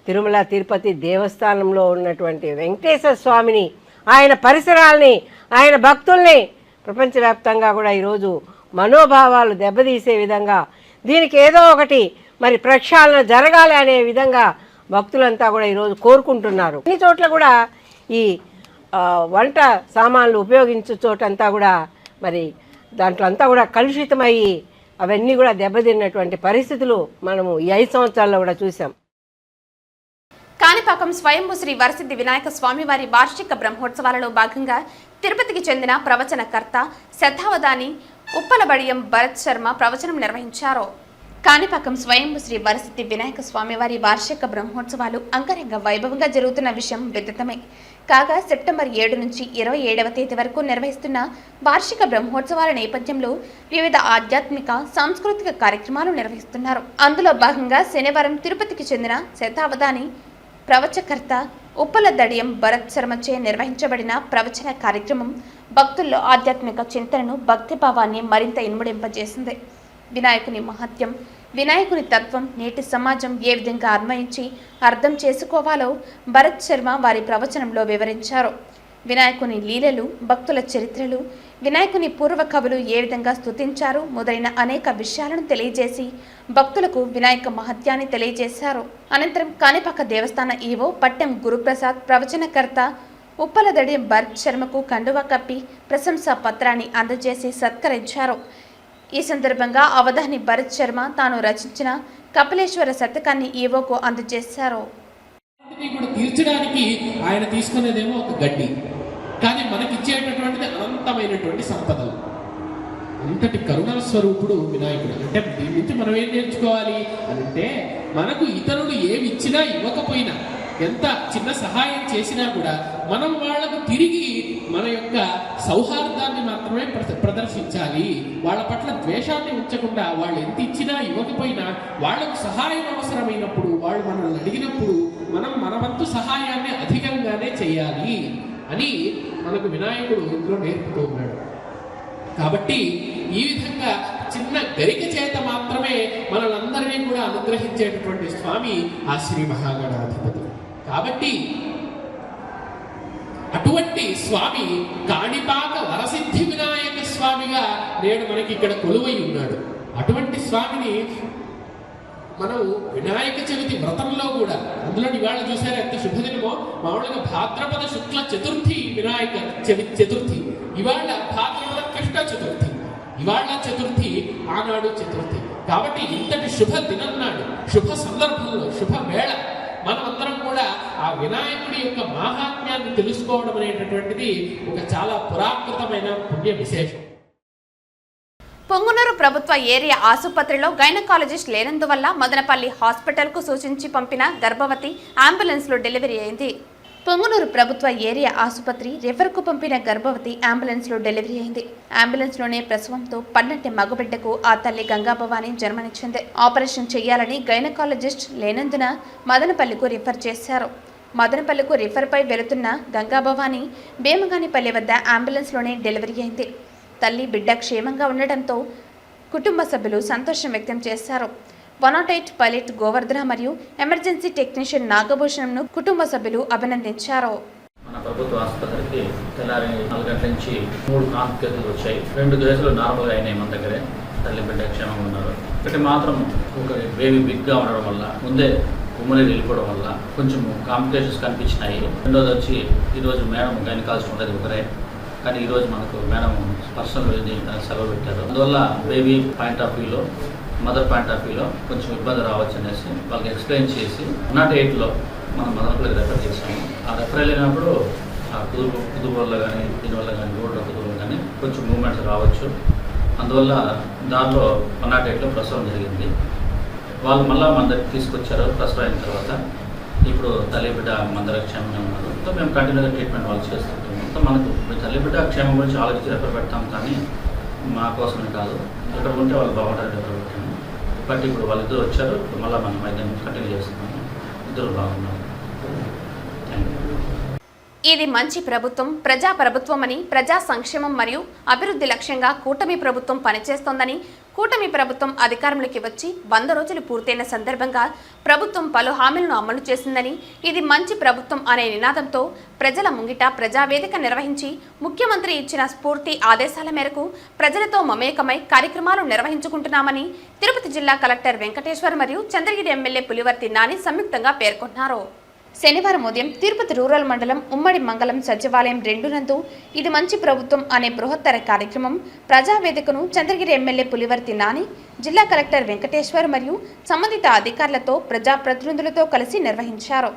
తిరుమల తిరుపతి దేవస్థానంలో ఉన్నటువంటి వెంకటేశ్వర స్వామిని, ఆయన పరిసరాల్ని, ఆయన భక్తుల్ని ప్రపంచవ్యాప్తంగా కూడా ఈరోజు మనోభావాలు దెబ్బతీసే విధంగా దీనికి ఏదో ఒకటి మరి ప్రక్షాళన జరగాలి అనే విధంగా భక్తులంతా కూడా ఈరోజు కోరుకుంటున్నారు. అన్ని చోట్ల కూడా ఈ వంట సామాన్లు ఉపయోగించే చోటంతా కూడా మరి దాంట్లో అంతా కూడా కలుషితమయ్యి అవన్నీ కూడా దెబ్బతిన్నటువంటి పరిస్థితులు మనము ఈ 5 సంవత్సరాల్లో కూడా చూసాం. కాణిపాకం స్వయంభూ శ్రీ వరసిద్ధి వినాయక స్వామివారి వార్షిక బ్రహ్మోత్సవాలలో భాగంగా తిరుపతికి చెందిన ప్రవచనకర్త శతావధాని ఉప్పలబడియం భరత్ శర్మ ప్రవచనం నిర్వహించారు. కాణిపాకం స్వయంభూ శ్రీ వరసిద్ధి వినాయక స్వామివారి వార్షిక బ్రహ్మోత్సవాలు అంగరంగ వైభవంగా జరుగుతున్న విషయం విదితమే. కాగా సెప్టెంబర్ 7 నుంచి 27వ తేదీ వరకు నిర్వహిస్తున్న వార్షిక బ్రహ్మోత్సవాల నేపథ్యంలో వివిధ ఆధ్యాత్మిక సాంస్కృతిక కార్యక్రమాలు నిర్వహిస్తున్నారు. అందులో భాగంగా శనివారం తిరుపతికి చెందిన శతావధాని ప్రవచకర్త ఉప్పలదడియం భరత్ శర్మచే నిర్వహించబడిన ప్రవచన కార్యక్రమం భక్తుల్లో ఆధ్యాత్మిక చింతనను, భక్తిభావాన్ని మరింత ఇనుమడింపజేసింది. వినాయకుని మహత్యం, వినాయకుని తత్వం నేటి సమాజం ఏ విధంగా అన్వయించి అర్థం చేసుకోవాలో భరత్ శర్మ వారి ప్రవచనంలో వివరించారు. వినాయకుని లీలలు, భక్తుల చరిత్రలు, వినాయకుని పూర్వ కవులు ఏ విధంగా స్తుతించారు మొదలైన అనేక విషయాలను తెలియజేసి భక్తులకు వినాయక మహత్యాన్ని తెలియజేశారు. అనంతరం కాణిపాక దేవస్థాన ఈవో పట్టెం గురుప్రసాద్ ప్రవచనకర్త ఉప్పలదడియం భరత్ శర్మకు కండువా కప్పి ప్రశంసా పత్రాన్ని అందజేసి సత్కరించారు. ఈ సందర్భంగా అవధాని భరత్ శర్మ తాను రచించిన కపిలేశ్వర శతకాన్ని ఈవోకు అందజేశారు. తీర్చడానికి ఆయన తీసుకునేదేమో ఒక గడ్డి, కానీ మనకిచ్చేటటువంటిది అనంతమైనటువంటి సంపదలు. అంతటి కరుణా స్వరూపుడు వినాయకుడు. అంటే దీని నుంచి మనం ఏం నేర్చుకోవాలి అంటే, మనకు ఇతరులు ఏమి ఇచ్చినా ఇవ్వకపోయినా, ఎంత చిన్న సహాయం చేసినా కూడా మనం వాళ్లకు తిరిగి మన యొక్క సౌహార్దాన్ని మాత్రమే ప్రదర్శించాలి. వాళ్ళ పట్ల ద్వేషాన్ని ఉంచకుండా, వాళ్ళు ఎంత ఇచ్చినా ఇవ్వకపోయినా వాళ్లకు సహాయం అవసరమైనప్పుడు, వాళ్ళు మనల్ని అడిగినప్పుడు మనం మన వంతు సహాయాన్ని అధికంగానే చేయాలి అని మనకు వినాయకుడు ఇందులో నేర్పుతూ ఉన్నాడు. కాబట్టి ఈ విధంగా చిన్న గరిక చేత మాత్రమే మనలందరినీ కూడా అనుగ్రహించేటటువంటి స్వామి ఆ శ్రీ మహాగణాధిపతి. కాబట్టి అటువంటి స్వామి కాణిపాక వరసిద్ధి వినాయక స్వామిగా నేడు మనకి ఇక్కడ కొలువై ఉన్నాడు. అటువంటి స్వామిని మనం వినాయక చవితి వ్రతంలో కూడా, అందులో ఇవాళ చూసారు ఎంత శుభదినమో, మామూలుగా భాద్రపద శుక్ల చతుర్థి వినాయక చతుర్థి, ఇవాళ భాద్రపద కృష్ణ చతుర్థి, ఇవాళ చతుర్థి, ఆనాడు చతుర్థి. కాబట్టి ఇంతటి శుభ దినం నాడు, శుభ సందర్భంలో, శుభ వేళ మనమందరం కూడా ఆ వినాయకుడి యొక్క మహాత్మ్యాన్ని తెలుసుకోవడం అనేటటువంటిది ఒక చాలా పురాకృతమైన పుణ్య విశేషం. పొంగునూరు ప్రభుత్వ ఏరియా ఆసుపత్రిలో గైనకాలజిస్ట్ లేనందువల్ల మదనపల్లి హాస్పిటల్కు సూచించి పంపిన గర్భవతి అంబులెన్స్లో డెలివరీ అయింది. పొంగునూరు ప్రభుత్వ ఏరియా ఆసుపత్రి రిఫర్కు పంపిన గర్భవతి అంబులెన్స్లో డెలివరీ అయింది. అంబులెన్స్లోనే ప్రసవంతో పన్నెంటి మగబిడ్డకు ఆ తల్లి గంగాభవాని జన్మనిచ్చింది. ఆపరేషన్ చేయాలని గైనకాలజిస్ట్ లేనందున మదనపల్లికు రిఫర్ చేశారు. మదనపల్లికు రిఫర్పై వెళుతున్న గంగాభవాని భీమగానిపల్లి వద్ద అంబులెన్స్లోనే డెలివరీ అయింది. తల్లి బిడ్డ క్షేమంగా ఉండటంతో కుటుంబ సభ్యులు సంతోషం వ్యక్తం చేశారు. 108 పైలట్ గోవర్ధన మరియు ఎమర్జెన్సీ టెక్నీషియన్ నాగభూషణంను కుటుంబ సభ్యులు అభినందించారు. మన ప్రభుత్వ ఆసుపత్రికి తెల్లారి 4 గంటల నుంచి 3 కాన్పులు వచ్చాయి. 2 కేసులు నార్మల్గా అయినాయి మన దగ్గరే. తల్లి బిడ్డ క్షేమంగా ఉన్నారు. ఒకటి మాత్రం ఒక బేబీ బిగ్గా ఉండడం వల్ల ముందే ఉమ్మడి వెళ్ళిపోవడం వల్ల కొంచెం కాంప్లికేషన్స్ కనిపించినాయి. రెండోది వచ్చి ఈరోజు మేడం గైనకాలజిస్ట్ ఉండేది ఒకరే, కానీ ఈరోజు మనకు మేడం పర్సనల్ సెలవు పెట్టారు. అందువల్ల బేబీ పాయింట్ ఆఫ్ వ్యూలో, మదర్ పాయింట్ ఆఫ్ వ్యూలో కొంచెం ఇబ్బంది రావచ్చు అనేసి వాళ్ళకి ఎక్స్ప్లెయిన్ చేసి 108లో మనం మదనపల్లికి రెఫర్ చేసాము. ఆ రెఫర్ అయినప్పుడు ఆ కుదురు వల్ల కానీ దీనివల్ల కానీ రోడ్ల కుదురు కానీ కొంచెం మూమెంట్స్ రావచ్చు. అందువల్ల దానిలో 108లో ప్రసవం జరిగింది. వాళ్ళు మళ్ళీ మన దగ్గర తీసుకొచ్చారు. ప్రసవం అయిన తర్వాత ఇప్పుడు తల్లి బిడ్డ మన దగ్గర క్షేమంగా ఉన్నారు. సో మేము కంటిన్యూగా ట్రీట్మెంట్ వాళ్ళు చేస్తుంటాము. సో మనకు తల్లి బిడ్డ క్షేమం గురించి ఆలోచించి రెఫర్ పెడతాం, కానీ మా కోసమే కాదు, ఇక్కడ ఉంటే వాళ్ళు బాగుంటారని రెఫర్ పెట్టాము. బట్ ఇప్పుడు వాళ్ళిద్దరు వచ్చారు, మళ్ళీ మనం వైద్యం కంటిన్యూ చేస్తున్నాము. ఇద్దరు బాగున్నారు. Thank you. ఇది మంచి ప్రభుత్వం, ప్రజా ప్రభుత్వం అని, ప్రజా సంక్షేమం మరియు అభివృద్ధి లక్ష్యంగా కూటమి ప్రభుత్వం పనిచేస్తోందని, కూటమి ప్రభుత్వం అధికారంలోకి వచ్చి 100 రోజులు పూర్తయిన సందర్భంగా ప్రభుత్వం పలు హామీలను అమలు చేసిందని, ఇది మంచి ప్రభుత్వం అనే నినాదంతో ప్రజల ముంగిట ప్రజావేదిక నిర్వహించి ముఖ్యమంత్రి ఇచ్చిన స్ఫూర్తి ఆదేశాల మేరకు ప్రజలతో మమేకమై కార్యక్రమాలు నిర్వహించుకుంటున్నామని తిరుపతి జిల్లా కలెక్టర్ వెంకటేశ్వర్ మరియు చంద్రగిరి ఎమ్మెల్యే పులివర్తి నాని సంయుక్తంగా పేర్కొన్నారు. శనివారం ఉదయం తిరుపతి రూరల్ మండలం ఉమ్మడి మంగళం సచివాలయం 2 నందు ఇది మంచి ప్రభుత్వం అనే బృహత్తర కార్యక్రమం ప్రజావేదికను చంద్రగిరి ఎమ్మెల్యే పులివర్తి నాని, జిల్లా కలెక్టర్ వెంకటేశ్వర్ మరియు సంబంధిత అధికారులతో ప్రజాప్రతినిధులతో కలిసి నిర్వహించారు.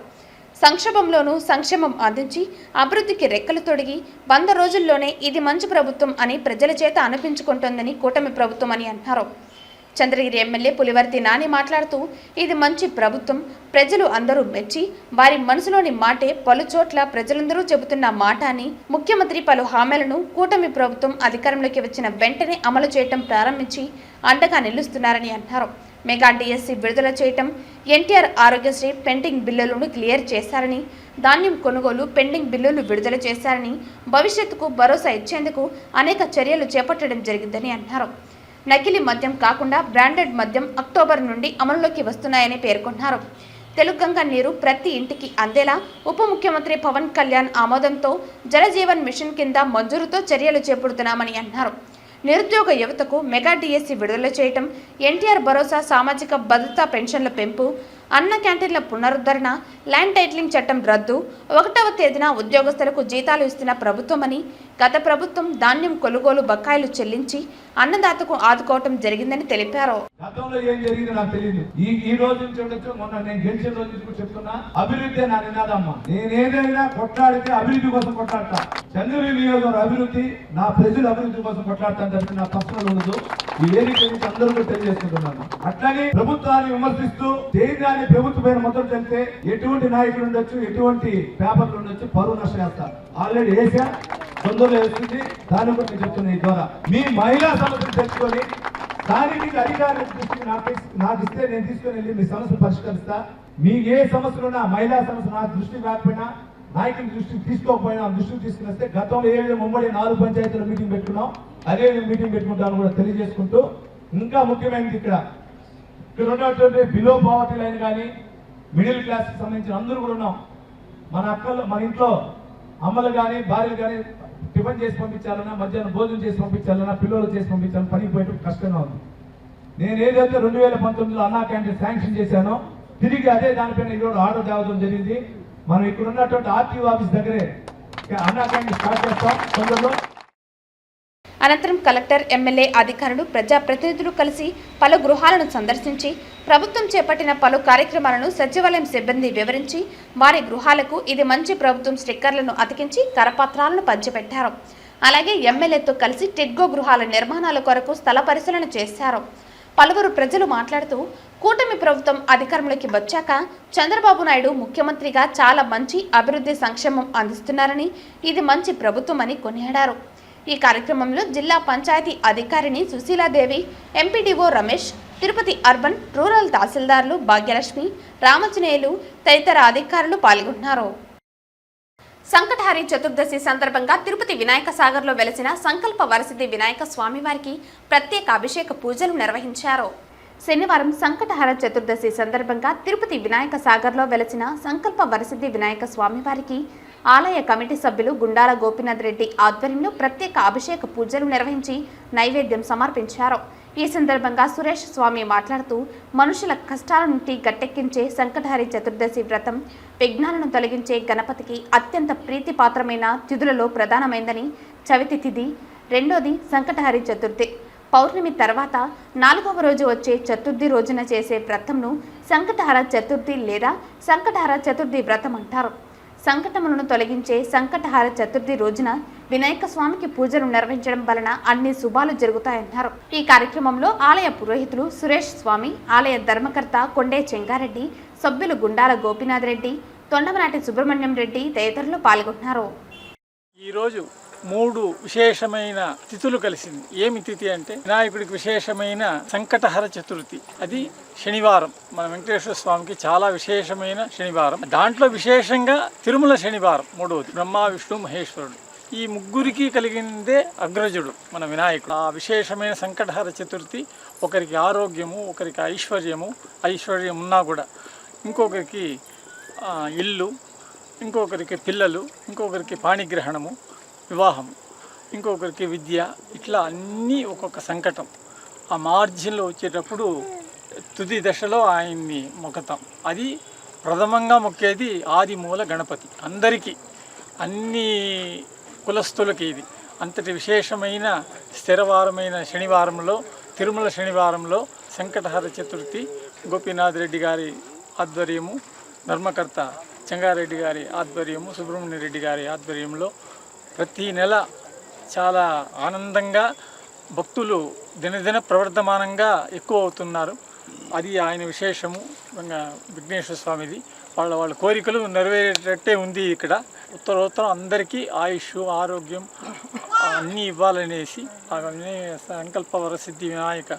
సంక్షోభంలోనూ సంక్షేమం అందించి అభివృద్ధికి రెక్కలు తొడిగి 100 రోజుల్లోనే ఇది మంచి ప్రభుత్వం అని ప్రజల చేత అనిపించుకుంటోందని కూటమి ప్రభుత్వం అని అన్నారు. చంద్రగిరి ఎమ్మెల్యే పులివర్తి నాని మాట్లాడుతూ ఇది మంచి ప్రభుత్వం, ప్రజలు అందరూ మెచ్చి వారి మనసులోని మాటే పలుచోట్ల ప్రజలందరూ చెబుతున్న మాట అని, ముఖ్యమంత్రి పలు హామీలను కూటమి ప్రభుత్వం అధికారంలోకి వచ్చిన వెంటనే అమలు చేయటం ప్రారంభించి అండగా నిలుస్తున్నారని అన్నారు. మెగా డిఎస్సి విడుదల చేయటం, ఎన్టీఆర్ ఆరోగ్యశ్రీ పెండింగ్ బిల్లులను క్లియర్ చేశారని, ధాన్యం కొనుగోలు పెండింగ్ బిల్లులు విడుదల చేశారని, భవిష్యత్తుకు భరోసా ఇచ్చేందుకు అనేక చర్యలు చేపట్టడం జరిగిందని అన్నారు. నకిలీ మద్యం కాకుండా బ్రాండెడ్ మద్యం అక్టోబర్ నుండి అమలులోకి వస్తున్నాయని పేర్కొన్నారు. తెలుగంగ నీరు ప్రతి ఇంటికి అందేలా ఉప ముఖ్యమంత్రి పవన్ కళ్యాణ్ ఆమోదంతో జలజీవన్ మిషన్ కింద మంజూరుతో చర్యలు చేపడుతున్నామని అన్నారు. నిరుద్యోగ యువతకు మెగా డిఎస్సి విడుదల చేయటం, ఎన్టీఆర్ భరోసా సామాజిక భద్రతా పెన్షన్ల పెంపు, అన్న క్యాంటీన్ల పునరుద్ధరణ, ల్యాండ్ టైటిలింగ్ చట్టం రద్దు, 1వ తేదీన ఉద్యోగస్తులకు జీతాలు ఇస్తున్న ప్రభుత్వమని, గత ప్రభుత్వం ధాన్యం కొనుగోలు బకాయిలు చెల్లించి అన్నదాతకు ఆదుకోవటం జరిగిందని తెలిపారు. గతంలో ఏం జరిగిందో నాకు తెలియదు. ఈ రోజు నుంచి ఉండొచ్చు, మొన్న నేను గెలిచిన రోజు నుంచి చెప్తున్నా, అభివృద్ధి నా నినాదమ్మా. నేను ఏదైనా కొట్లాడితే అభివృద్ధి కోసం కొట్లాడతా. చంద్రగిరి నియోజకవర్గం అభివృద్ధి, నా ప్రజల అభివృద్ధి కోసం కొట్లాడతాను తప్పి నా పర్సనల్ ఉండదు. ఈ వేదిక నుంచి అందరూ తెలియజేసుకుంటున్నాను. అట్లానే ప్రభుత్వాన్ని విమర్శిస్తూ కేంద్రాన్ని ప్రభుత్వమైన మొదలు చెప్తే ఎటువంటి నాయకులు ఉండొచ్చు, ఎటువంటి పేపర్లు ఉండొచ్చు, పరువు నష్టం వేస్తారు. ఆల్రెడీ వేసా, తొందరలో వేస్తుంది. దాని గురించి చెప్తున్నా. ఈ ద్వారా మీ మహిళా సమస్యలు తెచ్చుకొని స్థానిక అధికారుల దృష్టికి నాకు ఇస్తే నేను తీసుకుని వెళ్ళి మీ సమస్యలు పరిష్కరిస్తా. మీకు ఏ సమస్యలు ఉన్నా, మహిళా సమస్య నా దృష్టికి రాకపోయినా, నాయకుల దృష్టికి తీసుకోకపోయినా దృష్టికి తీసుకుని వస్తే గతంలో ఏ విధంగా ఉమ్మడి 4 పంచాయతీల మీటింగ్ పెట్టుకున్నాం, అదే మీటింగ్ పెట్టుకుంటాను కూడా తెలియజేసుకుంటూ, ఇంకా ముఖ్యమైనది ఇక్కడ ఉన్నటువంటి బిలో పావర్టీ లైన్ కానీ మిడిల్ క్లాస్ కి సంబంధించిన అందరూ కూడా ఉన్నాం. మన అక్కలు, మన ఇంట్లో అమ్మలు కానీ భార్యలు కానీ టిఫిన్ చేసి పంపించాలన్నా, మధ్యాహ్నం భోజనం చేసి పంపించాలన్నా, పిల్లలు చేసి పంపించాలని పనికి పోయటం కష్టంగా ఉంది. నేను ఏదైతే 2019లో అన్నా క్యాంటీన్ శాంక్షన్ చేశానో తిరిగి అదే దానిపైన ఈరోజు ఆర్డర్ తేవడం జరిగింది. మనం ఇక్కడ ఉన్నటువంటి ఆర్టీఓ ఆఫీస్ దగ్గరే అన్నా క్యాంటీన్ స్టార్ట్ చేస్తాం తొందరలో. అనంతరం కలెక్టర్, ఎమ్మెల్యే అధికారులు, ప్రజాప్రతినిధులు కలిసి పలు గృహాలను సందర్శించి ప్రభుత్వం చేపట్టిన పలు కార్యక్రమాలను సచివాలయం సిబ్బంది వివరించి వారి గృహాలకు ఇది మంచి ప్రభుత్వం స్టిక్కర్లను అతికించి కరపత్రాలను పంచిపెట్టారు. అలాగే ఎమ్మెల్యేతో కలిసి టిడ్గో గృహాల నిర్మాణాల కొరకు స్థల పరిశీలన చేశారు. పలువురు ప్రజలు మాట్లాడుతూ కూటమి ప్రభుత్వం అధికారంలోకి వచ్చాక చంద్రబాబు నాయుడు ముఖ్యమంత్రిగా చాలా మంచి అభివృద్ధి సంక్షేమం అందిస్తున్నారని, ఇది మంచి ప్రభుత్వం అని కొనియాడారు. ఈ కార్యక్రమంలో జిల్లా పంచాయతీ అధికారిని Sushiladevi, MPDO Ramesh, Tirupati urban rural తహసీల్దార్లు భాగ్యలక్ష్మి, రామచనేయులు తదితర అధికారులు పాల్గొన్నారు. సంకటహారి చతుర్దశి సందర్భంగా తిరుపతి వినాయక సాగర్లో వెలసిన సంకల్ప వరసిద్ధి వినాయక స్వామివారికి ప్రత్యేక అభిషేక పూజలు నిర్వహించారు. శనివారం సంకటహార చతుర్దశి సందర్భంగా తిరుపతి వినాయక సాగర్లో వెలసిన సంకల్ప వరసిద్ధి వినాయక స్వామివారికి ఆలయ కమిటీ సభ్యులు గుండాల గోపీనాథ్ రెడ్డి ఆధ్వర్యంలో ప్రత్యేక అభిషేక పూజలు నిర్వహించి నైవేద్యం సమర్పించారు. ఈ సందర్భంగా సురేష్ స్వామి మాట్లాడుతూ మనుషుల కష్టాల నుండి గట్టెక్కించే సంకటహారి చతుర్దశి వ్రతం విఘ్నాలను తొలగించే గణపతికి అత్యంత ప్రీతిపాత్రమైన తిథులలో ప్రధానమైందని చవితి తిథి, రెండోది సంకటహారి చతుర్థి. పౌర్ణమి తర్వాత 4వ రోజు వచ్చే చతుర్థి రోజున చేసే వ్రతంను సంకటహార చతుర్థి లేదా సంకటహార చతుర్థి వ్రతం అంటారు. సంకటములను తొలగించే సంకటహార చతుర్థి రోజున వినాయక స్వామికి పూజలు నిర్వహించడం వలన అన్ని శుభాలు జరుగుతాయన్నారు. ఈ కార్యక్రమంలో ఆలయ పురోహితులు సురేష్ స్వామి, ఆలయ ధర్మకర్త కొండే చెంగారెడ్డి, సభ్యులు గుండాల గోపీనాథ్ రెడ్డి, తొండమనాటి సుబ్రహ్మణ్యం రెడ్డి తదితరులు పాల్గొన్నారు. ఈరోజు 3 విశేషమైన తిథులు కలిసింది. ఏమి తిథి అంటే వినాయకుడికి విశేషమైన సంకటహర చతుర్థి, అది శనివారం. మన వెంకటేశ్వర స్వామికి చాలా విశేషమైన శనివారం. దాంట్లో విశేషంగా తిరుమల శనివారం మూడవది. బ్రహ్మ, విష్ణు, మహేశ్వరుడు ఈ ముగ్గురికి కలిగిందే అగ్రజుడు మన వినాయకుడు. ఆ విశేషమైన సంకటహర చతుర్థి ఒకరికి ఆరోగ్యము, ఒకరికి ఐశ్వర్యం ఉన్నా కూడా ఇంకొకరికి ఇల్లు, ఇంకొకరికి పిల్లలు, ఇంకొకరికి పాణిగ్రహణము, వివాహం, ఇంకొకరికి విద్య, ఇట్లా అన్నీ ఒక్కొక్క సంకటం. ఆ మార్జిన్లో వచ్చేటప్పుడు తుది దశలో ఆయన్ని మొక్కుతాం. అది ప్రథమంగా మొక్కేది ఆది మూల గణపతి. అందరికీ, అన్ని కులస్తులకి ఇది అంతటి విశేషమైన స్థిరవారమైన శనివారంలో, తిరుమల శనివారంలో సంకటహర చతుర్థి గోపీనాథ్ రెడ్డి గారి ఆధ్వర్యము, ధర్మకర్త చెంగారెడ్డి గారి ఆధ్వర్యము, సుబ్రహ్మణ్య రెడ్డి గారి ఆధ్వర్యంలో ప్రతి నెల చాలా ఆనందంగా భక్తులు దినదిన ప్రవర్ధమానంగా ఎక్కువ అవుతున్నారు. అది ఆయన విశేషము. విఘ్నేశ్వర స్వామిది వాళ్ళ కోరికలు నెరవేరేటట్టే ఉంది. ఇక్కడ ఉత్తరోత్తరం అందరికీ ఆయుష్, ఆరోగ్యం అన్నీ ఇవ్వాలనేసి సంకల్ప వరసిద్ధి వినాయక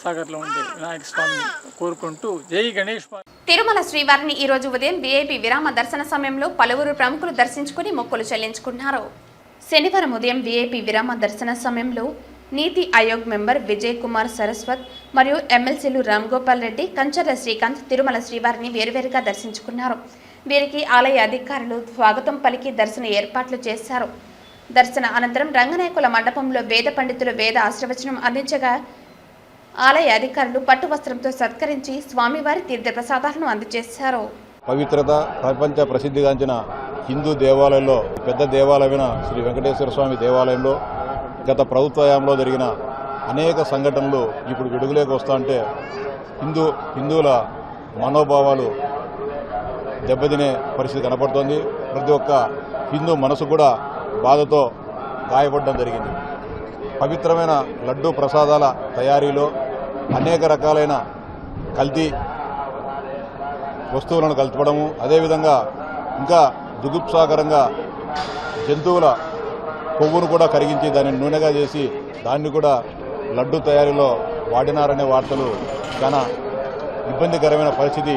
సాగర్లో ఉండే వినాయక స్వామిని కోరుకుంటూ జై గణేష్. తిరుమల శ్రీవారిని ఈ రోజు ఉదయం వీఐపీ విరామ దర్శన సమయంలో పలువురు ప్రముఖులు దర్శించుకుని మొక్కులు చెల్లించుకున్నారు. శనివారం ఉదయం వీఐపీ విరామ దర్శన సమయంలో నీతి ఆయోగ్ మెంబర్ విజయ్ కుమార్ సరస్వత్ మరియు ఎమ్మెల్సీలు రామ్ గోపాల్ రెడ్డి, కంచర్ల శ్రీకాంత్ తిరుమల శ్రీవారిని వేరువేరుగా దర్శించుకున్నారు. వీరికి ఆలయ అధికారులు స్వాగతం పలికి దర్శన ఏర్పాట్లు చేశారు. దర్శన అనంతరం రంగనాయకుల మండపంలో వేద పండితులు వేద ఆశీర్వచనం అందించగా ఆలయ అధికారులు పట్టు వస్త్రంతో సత్కరించి స్వామివారి తీర్థప్రసాదాలను అందజేశారు. పవిత్రత ప్రపంచ ప్రసిద్ధిగాంచిన హిందూ దేవాలయంలో పెద్ద దేవాలయమైన శ్రీ వెంకటేశ్వర స్వామి దేవాలయంలో గత ప్రభుత్వ హయాంలో జరిగిన అనేక సంఘటనలు ఇప్పుడు వెలుగులోకి వస్తా ఉంటే హిందువుల మనోభావాలు దెబ్బతినే పరిస్థితి కనపడుతోంది. ప్రతి ఒక్క హిందూ మనసు కూడా బాధతో గాయపడడం జరిగింది. పవిత్రమైన లడ్డూ ప్రసాదాల తయారీలో అనేక రకాలైన కల్తీ వస్తువులను కలపడము, అదేవిధంగా ఇంకా దుగుప్సాకరంగా జంతువుల కొవ్వును కూడా కరిగించి దాన్ని నూనెగా చేసి దాన్ని కూడా లడ్డు తయారీలో వాడినారనే వార్తలు చాలా ఇబ్బందికరమైన పరిస్థితి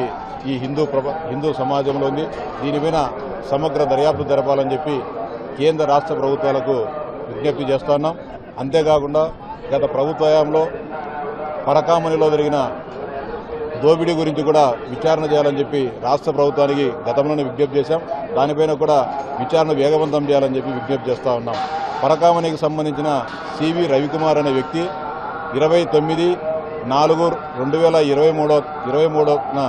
ఈ హిందూ సమాజంలో ఉంది. దీనిపైన సమగ్ర దర్యాప్తు జరపాలని చెప్పి కేంద్ర రాష్ట్ర ప్రభుత్వాలకు విజ్ఞప్తి చేస్తున్నాం. అంతేకాకుండా గత ప్రభుత్వ హయాంలో పరకామణిలో జరిగిన దోపిడీ గురించి కూడా విచారణ చేయాలని చెప్పి రాష్ట్ర ప్రభుత్వానికి గతంలోనే విజ్ఞప్తి చేశాం. దానిపైన కూడా విచారణ వేగవంతం చేయాలని చెప్పి విజ్ఞప్తి చేస్తూ ఉన్నాం. పరకామణికి సంబంధించిన సివి రవికుమార్ అనే వ్యక్తి 29/4/2023న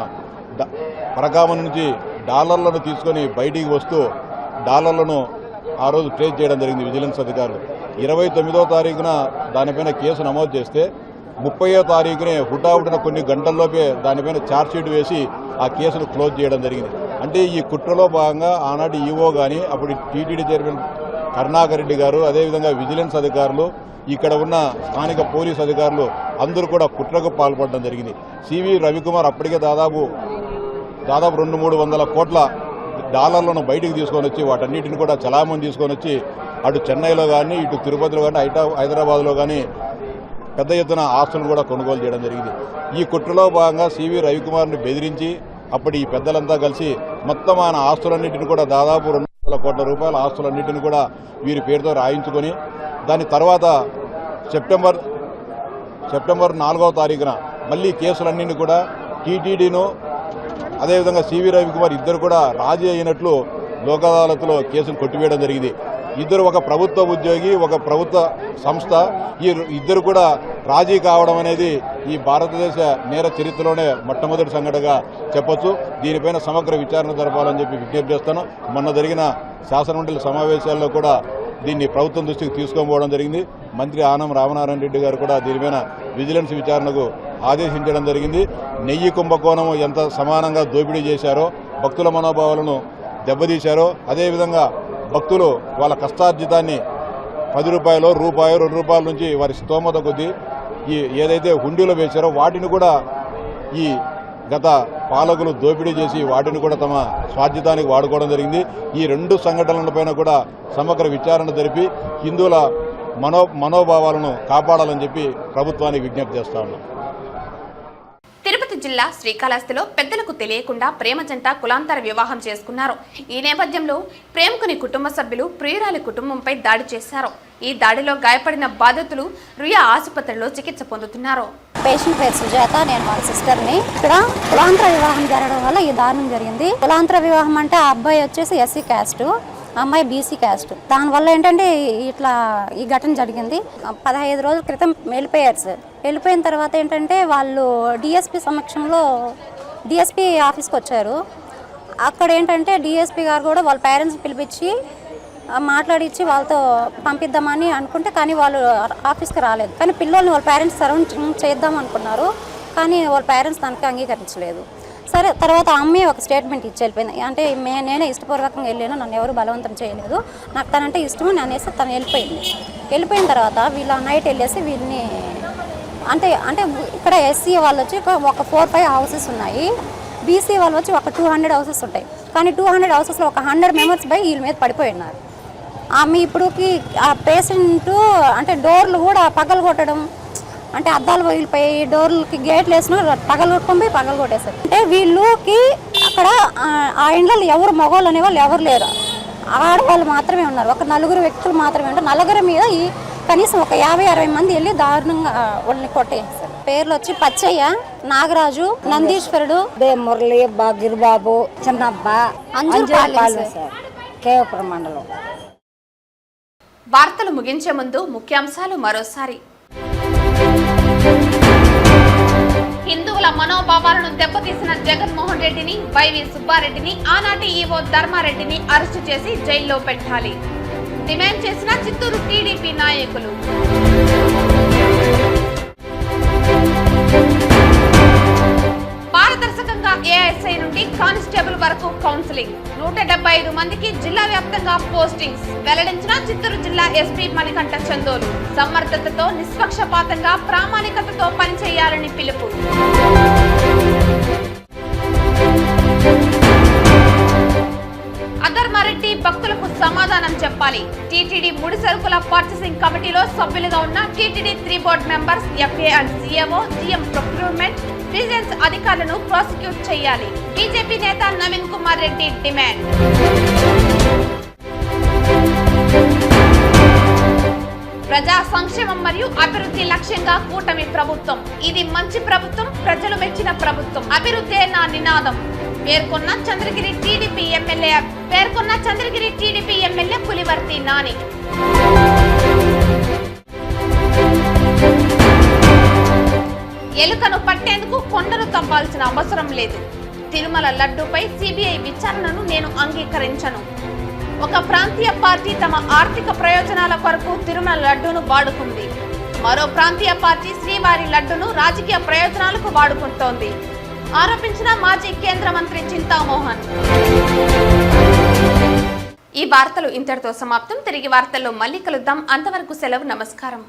పరకామణి నుంచి డాలర్లను తీసుకొని బయటికి వస్తూ డాలర్లను ఆ రోజు ట్రేస్ చేయడం జరిగింది విజిలెన్స్ అధికారులు. 29వ తారీఖున దానిపైన కేసు నమోదు చేస్తే 30వ తారీఖునే హుటాహుటిన కొన్ని గంటల్లోపే దానిపైన ఛార్జ్షీట్ వేసి ఆ కేసును క్లోజ్ చేయడం జరిగింది. అంటే ఈ కుట్రలో భాగంగా ఆనాటి ఈవో కానీ అప్పుడు టీటీడీ చైర్మన్ కరుణాకర్ రెడ్డి గారు, అదేవిధంగా విజిలెన్స్ అధికారులు, ఇక్కడ ఉన్న స్థానిక పోలీసు అధికారులు అందరూ కూడా కుట్రకు పాల్పడడం జరిగింది. సివి రవికుమార్ అప్పటికే దాదాపు 200-300 కోట్ల డాలర్లను బయటికి తీసుకొని వచ్చి వాటన్నిటిని కూడా చలామణి తీసుకొని వచ్చి అటు చెన్నైలో కానీ ఇటు తిరుపతిలో కానీ హైదరాబాద్లో కానీ పెద్ద ఎత్తున ఆస్తులను కూడా కొనుగోలు చేయడం జరిగింది. ఈ కుట్రలో భాగంగా సివి రవికుమార్ని బెదిరించి అప్పటి ఈ పెద్దలంతా కలిసి మొత్తం ఆయన ఆస్తులన్నింటినీ కూడా దాదాపు 200 కోట్ల రూపాయల ఆస్తులన్నింటినీ కూడా వీరి పేరుతో రాయించుకొని దాని తర్వాత సెప్టెంబర్ 4వ తారీఖున మళ్లీ కేసులన్నింటినీ కూడా టీటీడీను అదేవిధంగా సివి రవికుమార్ ఇద్దరు కూడా రాజీ అయినట్లు లోక్ అదాలత్లో కేసులు కొట్టివేయడం జరిగింది. ఇద్దరు ఒక ప్రభుత్వ ఉద్యోగి, ఒక ప్రభుత్వ సంస్థ. ఈ ఇద్దరు కూడా రాజీ కావడం అనేది ఈ భారతదేశ నేర చరిత్రలోనే మొట్టమొదటి సంఘటనగా చెప్పొచ్చు. దీనిపైన సమగ్ర విచారణ జరపాలని చెప్పి విజ్ఞప్తి చేస్తాను. మొన్న జరిగిన శాసనమండలి సమావేశాల్లో కూడా దీన్ని ప్రభుత్వం దృష్టికి తీసుకొని జరిగింది. మంత్రి ఆనం రామనారాయణ రెడ్డి గారు కూడా దీనిపైన విజిలెన్స్ విచారణకు ఆదేశించడం జరిగింది. నెయ్యి కుంభకోణం ఎంత సమానంగా దోపిడీ చేశారో, భక్తుల మనోభావాలను దెబ్బతీశారో, అదేవిధంగా భక్తులు వాళ్ళ కష్టార్జితాన్ని 10 రూపాయలు, రూపాయి, 2 రూపాయల నుంచి వారి స్తోమత కొద్దీ ఏదైతే హుండీలో వేశారో వాటిని కూడా ఈ గత పాలకులు దోపిడీ చేసి వాటిని కూడా తమ స్వార్జితానికి వాడుకోవడం జరిగింది. ఈ 2 సంఘటనలపైన కూడా సమగ్ర విచారణ జరిపి హిందువుల మనోభావాలను కాపాడాలని చెప్పి ప్రభుత్వానికి విజ్ఞప్తి చేస్తా ఉన్నాం. తిరుపతి జిల్లా శ్రీకాళహస్తిలో పెద్దలకు తెలియకుండా ప్రేమ జంట కులాంతర వివాహం చేసుకున్నారు. ఈ నేపథ్యంలో ప్రేమికుని కుటుంబ సభ్యులు ప్రియురాలి కుటుంబంపై దాడి చేశారు. ఈ దాడిలో గాయపడిన బాధితులు రుయా ఆసుపత్రిలో చికిత్స పొందుతున్నారు. పేషెంట్ పేరు సుజాత, నేను వాళ్ళ సిస్టర్ని. ఇక్కడ కులాంతర వివాహం జరగడం వల్ల ఈ దారుణం జరిగింది. కులాంతర వివాహం అంటే ఆ అబ్బాయి వచ్చేసి ఎస్సీ క్యాస్ట్, అమ్మాయి బీసీ క్యాస్ట్. దానివల్ల ఏంటంటే ఇట్లా ఈ ఘటన జరిగింది. 15 రోజుల క్రితం వెళ్ళిపోయారు సార్. వెళ్ళిపోయిన తర్వాత ఏంటంటే వాళ్ళు డిఎస్పీ సమక్షంలో డిఎస్పీ ఆఫీస్కి వచ్చారు. అక్కడ ఏంటంటే డిఎస్పీ గారు కూడా వాళ్ళ పేరెంట్స్ పిలిపించి మాట్లాడించి వాళ్ళతో పంపిద్దామని అనుకుంటే కానీ వాళ్ళు ఆఫీస్కి రాలేదు. కానీ పిల్లల్ని వాళ్ళ పేరెంట్స్ సరౌండ్ చేద్దాం అనుకున్నారు. కానీ వాళ్ళ పేరెంట్స్ దానికి అంగీకరించలేదు. సరే, తర్వాత అమ్మాయి ఒక స్టేట్మెంట్ ఇచ్చి వెళ్ళిపోయింది. అంటే నేనే ఇష్టపూర్వకంగా వెళ్ళాను, నన్ను ఎవరు బలవంతం చేయలేదు, నాకు తనంటే ఇష్టం అని అనేసి తను వెళ్ళిపోయింది. వెళ్ళిపోయిన తర్వాత వీళ్ళ నైట్ వెళ్ళేసి వీళ్ళని అంటే ఇక్కడ ఎస్సీ వాళ్ళు వచ్చి ఒక 4-5 హౌసెస్ ఉన్నాయి, బీసీ వాళ్ళు వచ్చి ఒక 200 హౌసెస్ ఉంటాయి. కానీ 200 హౌసెస్లో ఒక 100 మెంబర్స్ వీళ్ళ మీద పడిపోయి ఉన్నారు. ఆమె ఇప్పుడుకి ఆ పేషెంట్ అంటే డోర్లు కూడా పగలు కొట్టడం, అంటే అద్దాలు పగిలిపోయి డోర్లకి గేట్లు వేసిన పగలు కొట్టేశారు. అంటే వీళ్ళకి అక్కడ ఆ ఇండ్లలో ఎవరు మగవాళ్ళు అనేవాళ్ళు ఎవరు లేరు, ఆడవాళ్ళు మాత్రమే ఉన్నారు. ఒక 4 వ్యక్తులు మాత్రమే ఉంటారు. 4 మీద కనీసం ఒక 50-60 మంది వెళ్ళి దారుణంగా వాళ్ళని కొట్టేశారు. పేర్లు వచ్చి పచ్చయ్య, నాగరాజు, నందీశ్వరుడు, మురళి, గిరిబాబు, చిన్నబ్బ, కేవపురం మండలం. వార్తలు ముగించే ముందు ముఖ్యాంశాలు మరోసారి. హిందువుల మనోభావాలను దెబ్బతీసిన జగన్మోహన్ రెడ్డిని, వైవి సుబ్బారెడ్డిని, ఆనాటి ఈవో ధర్మారెడ్డిని అరెస్టు చేసి జైల్లో పెట్టాలి డిమాండ్ చేసిన చిత్తూరు టీడీపీ నాయకులు. పారదర్శకంగా ఏఎస్ఐ నుండి కానిస్టేబుల్ వరకు కౌన్సిలింగ్, 175 మందికి జిల్లా వ్యాప్తంగా పోస్టింగ్స్ వెల్లడించిన చిత్తూరు జిల్లా ఎస్పీ మణికంఠ చందోలు. సమర్థతతో, నిష్పక్షపాతంగా, ప్రామాణికతతో పనిచేయాలని పిలుపు. అధర్మారెడ్డి భక్తులకు సమాధానం చెప్పాలి. టీటీడీ ముడి సరుకుల పర్చేసింగ్ కమిటీలో సభ్యులుగా ఉన్న TTD 3 board members, FA and CMO, GM procurement, vigilance అధికారులను ప్రాసిక్యూట్ చేయాలి. బీజేపీ నేత నవీన్ కుమార్ రెడ్డి డిమాండ్. ప్రజా సంక్షేమం మరియు అభివృద్ధి లక్ష్యంగా కూటమి ప్రభుత్వం. ఇది మంచి ప్రభుత్వం, ప్రజలు మెచ్చిన ప్రభుత్వం. అభివృద్ధే నా నినాదం పేర్కొన్న చంద్రగిరి టీడీపీ ఎమ్మెల్యే పులివర్తి నాని. ఎలుకను పట్టేందుకు కొండను తవ్వాల్సిన అవసరం లేదు. తిరుమల లడ్డూపై సిబిఐ విచారణను నేను అంగీకరించను. ఒక ప్రాంతీయ పార్టీ తమ ఆర్థిక ప్రయోజనాల కొరకు తిరుమల లడ్డూను వాడుకుంది. మరో ప్రాంతీయ పార్టీ శ్రీవారి లడ్డూను రాజకీయ ప్రయోజనాలకు వాడుకుంటోంది ఆరోపించిన మాజీ కేంద్ర మంత్రి చింతామోహన్. ఈ వార్తలు ఇంతటితో సమాప్తం. తిరిగి వార్తల్లో మళ్ళీ కలుద్దాం. అంతవరకు సెలవు. నమస్కారం.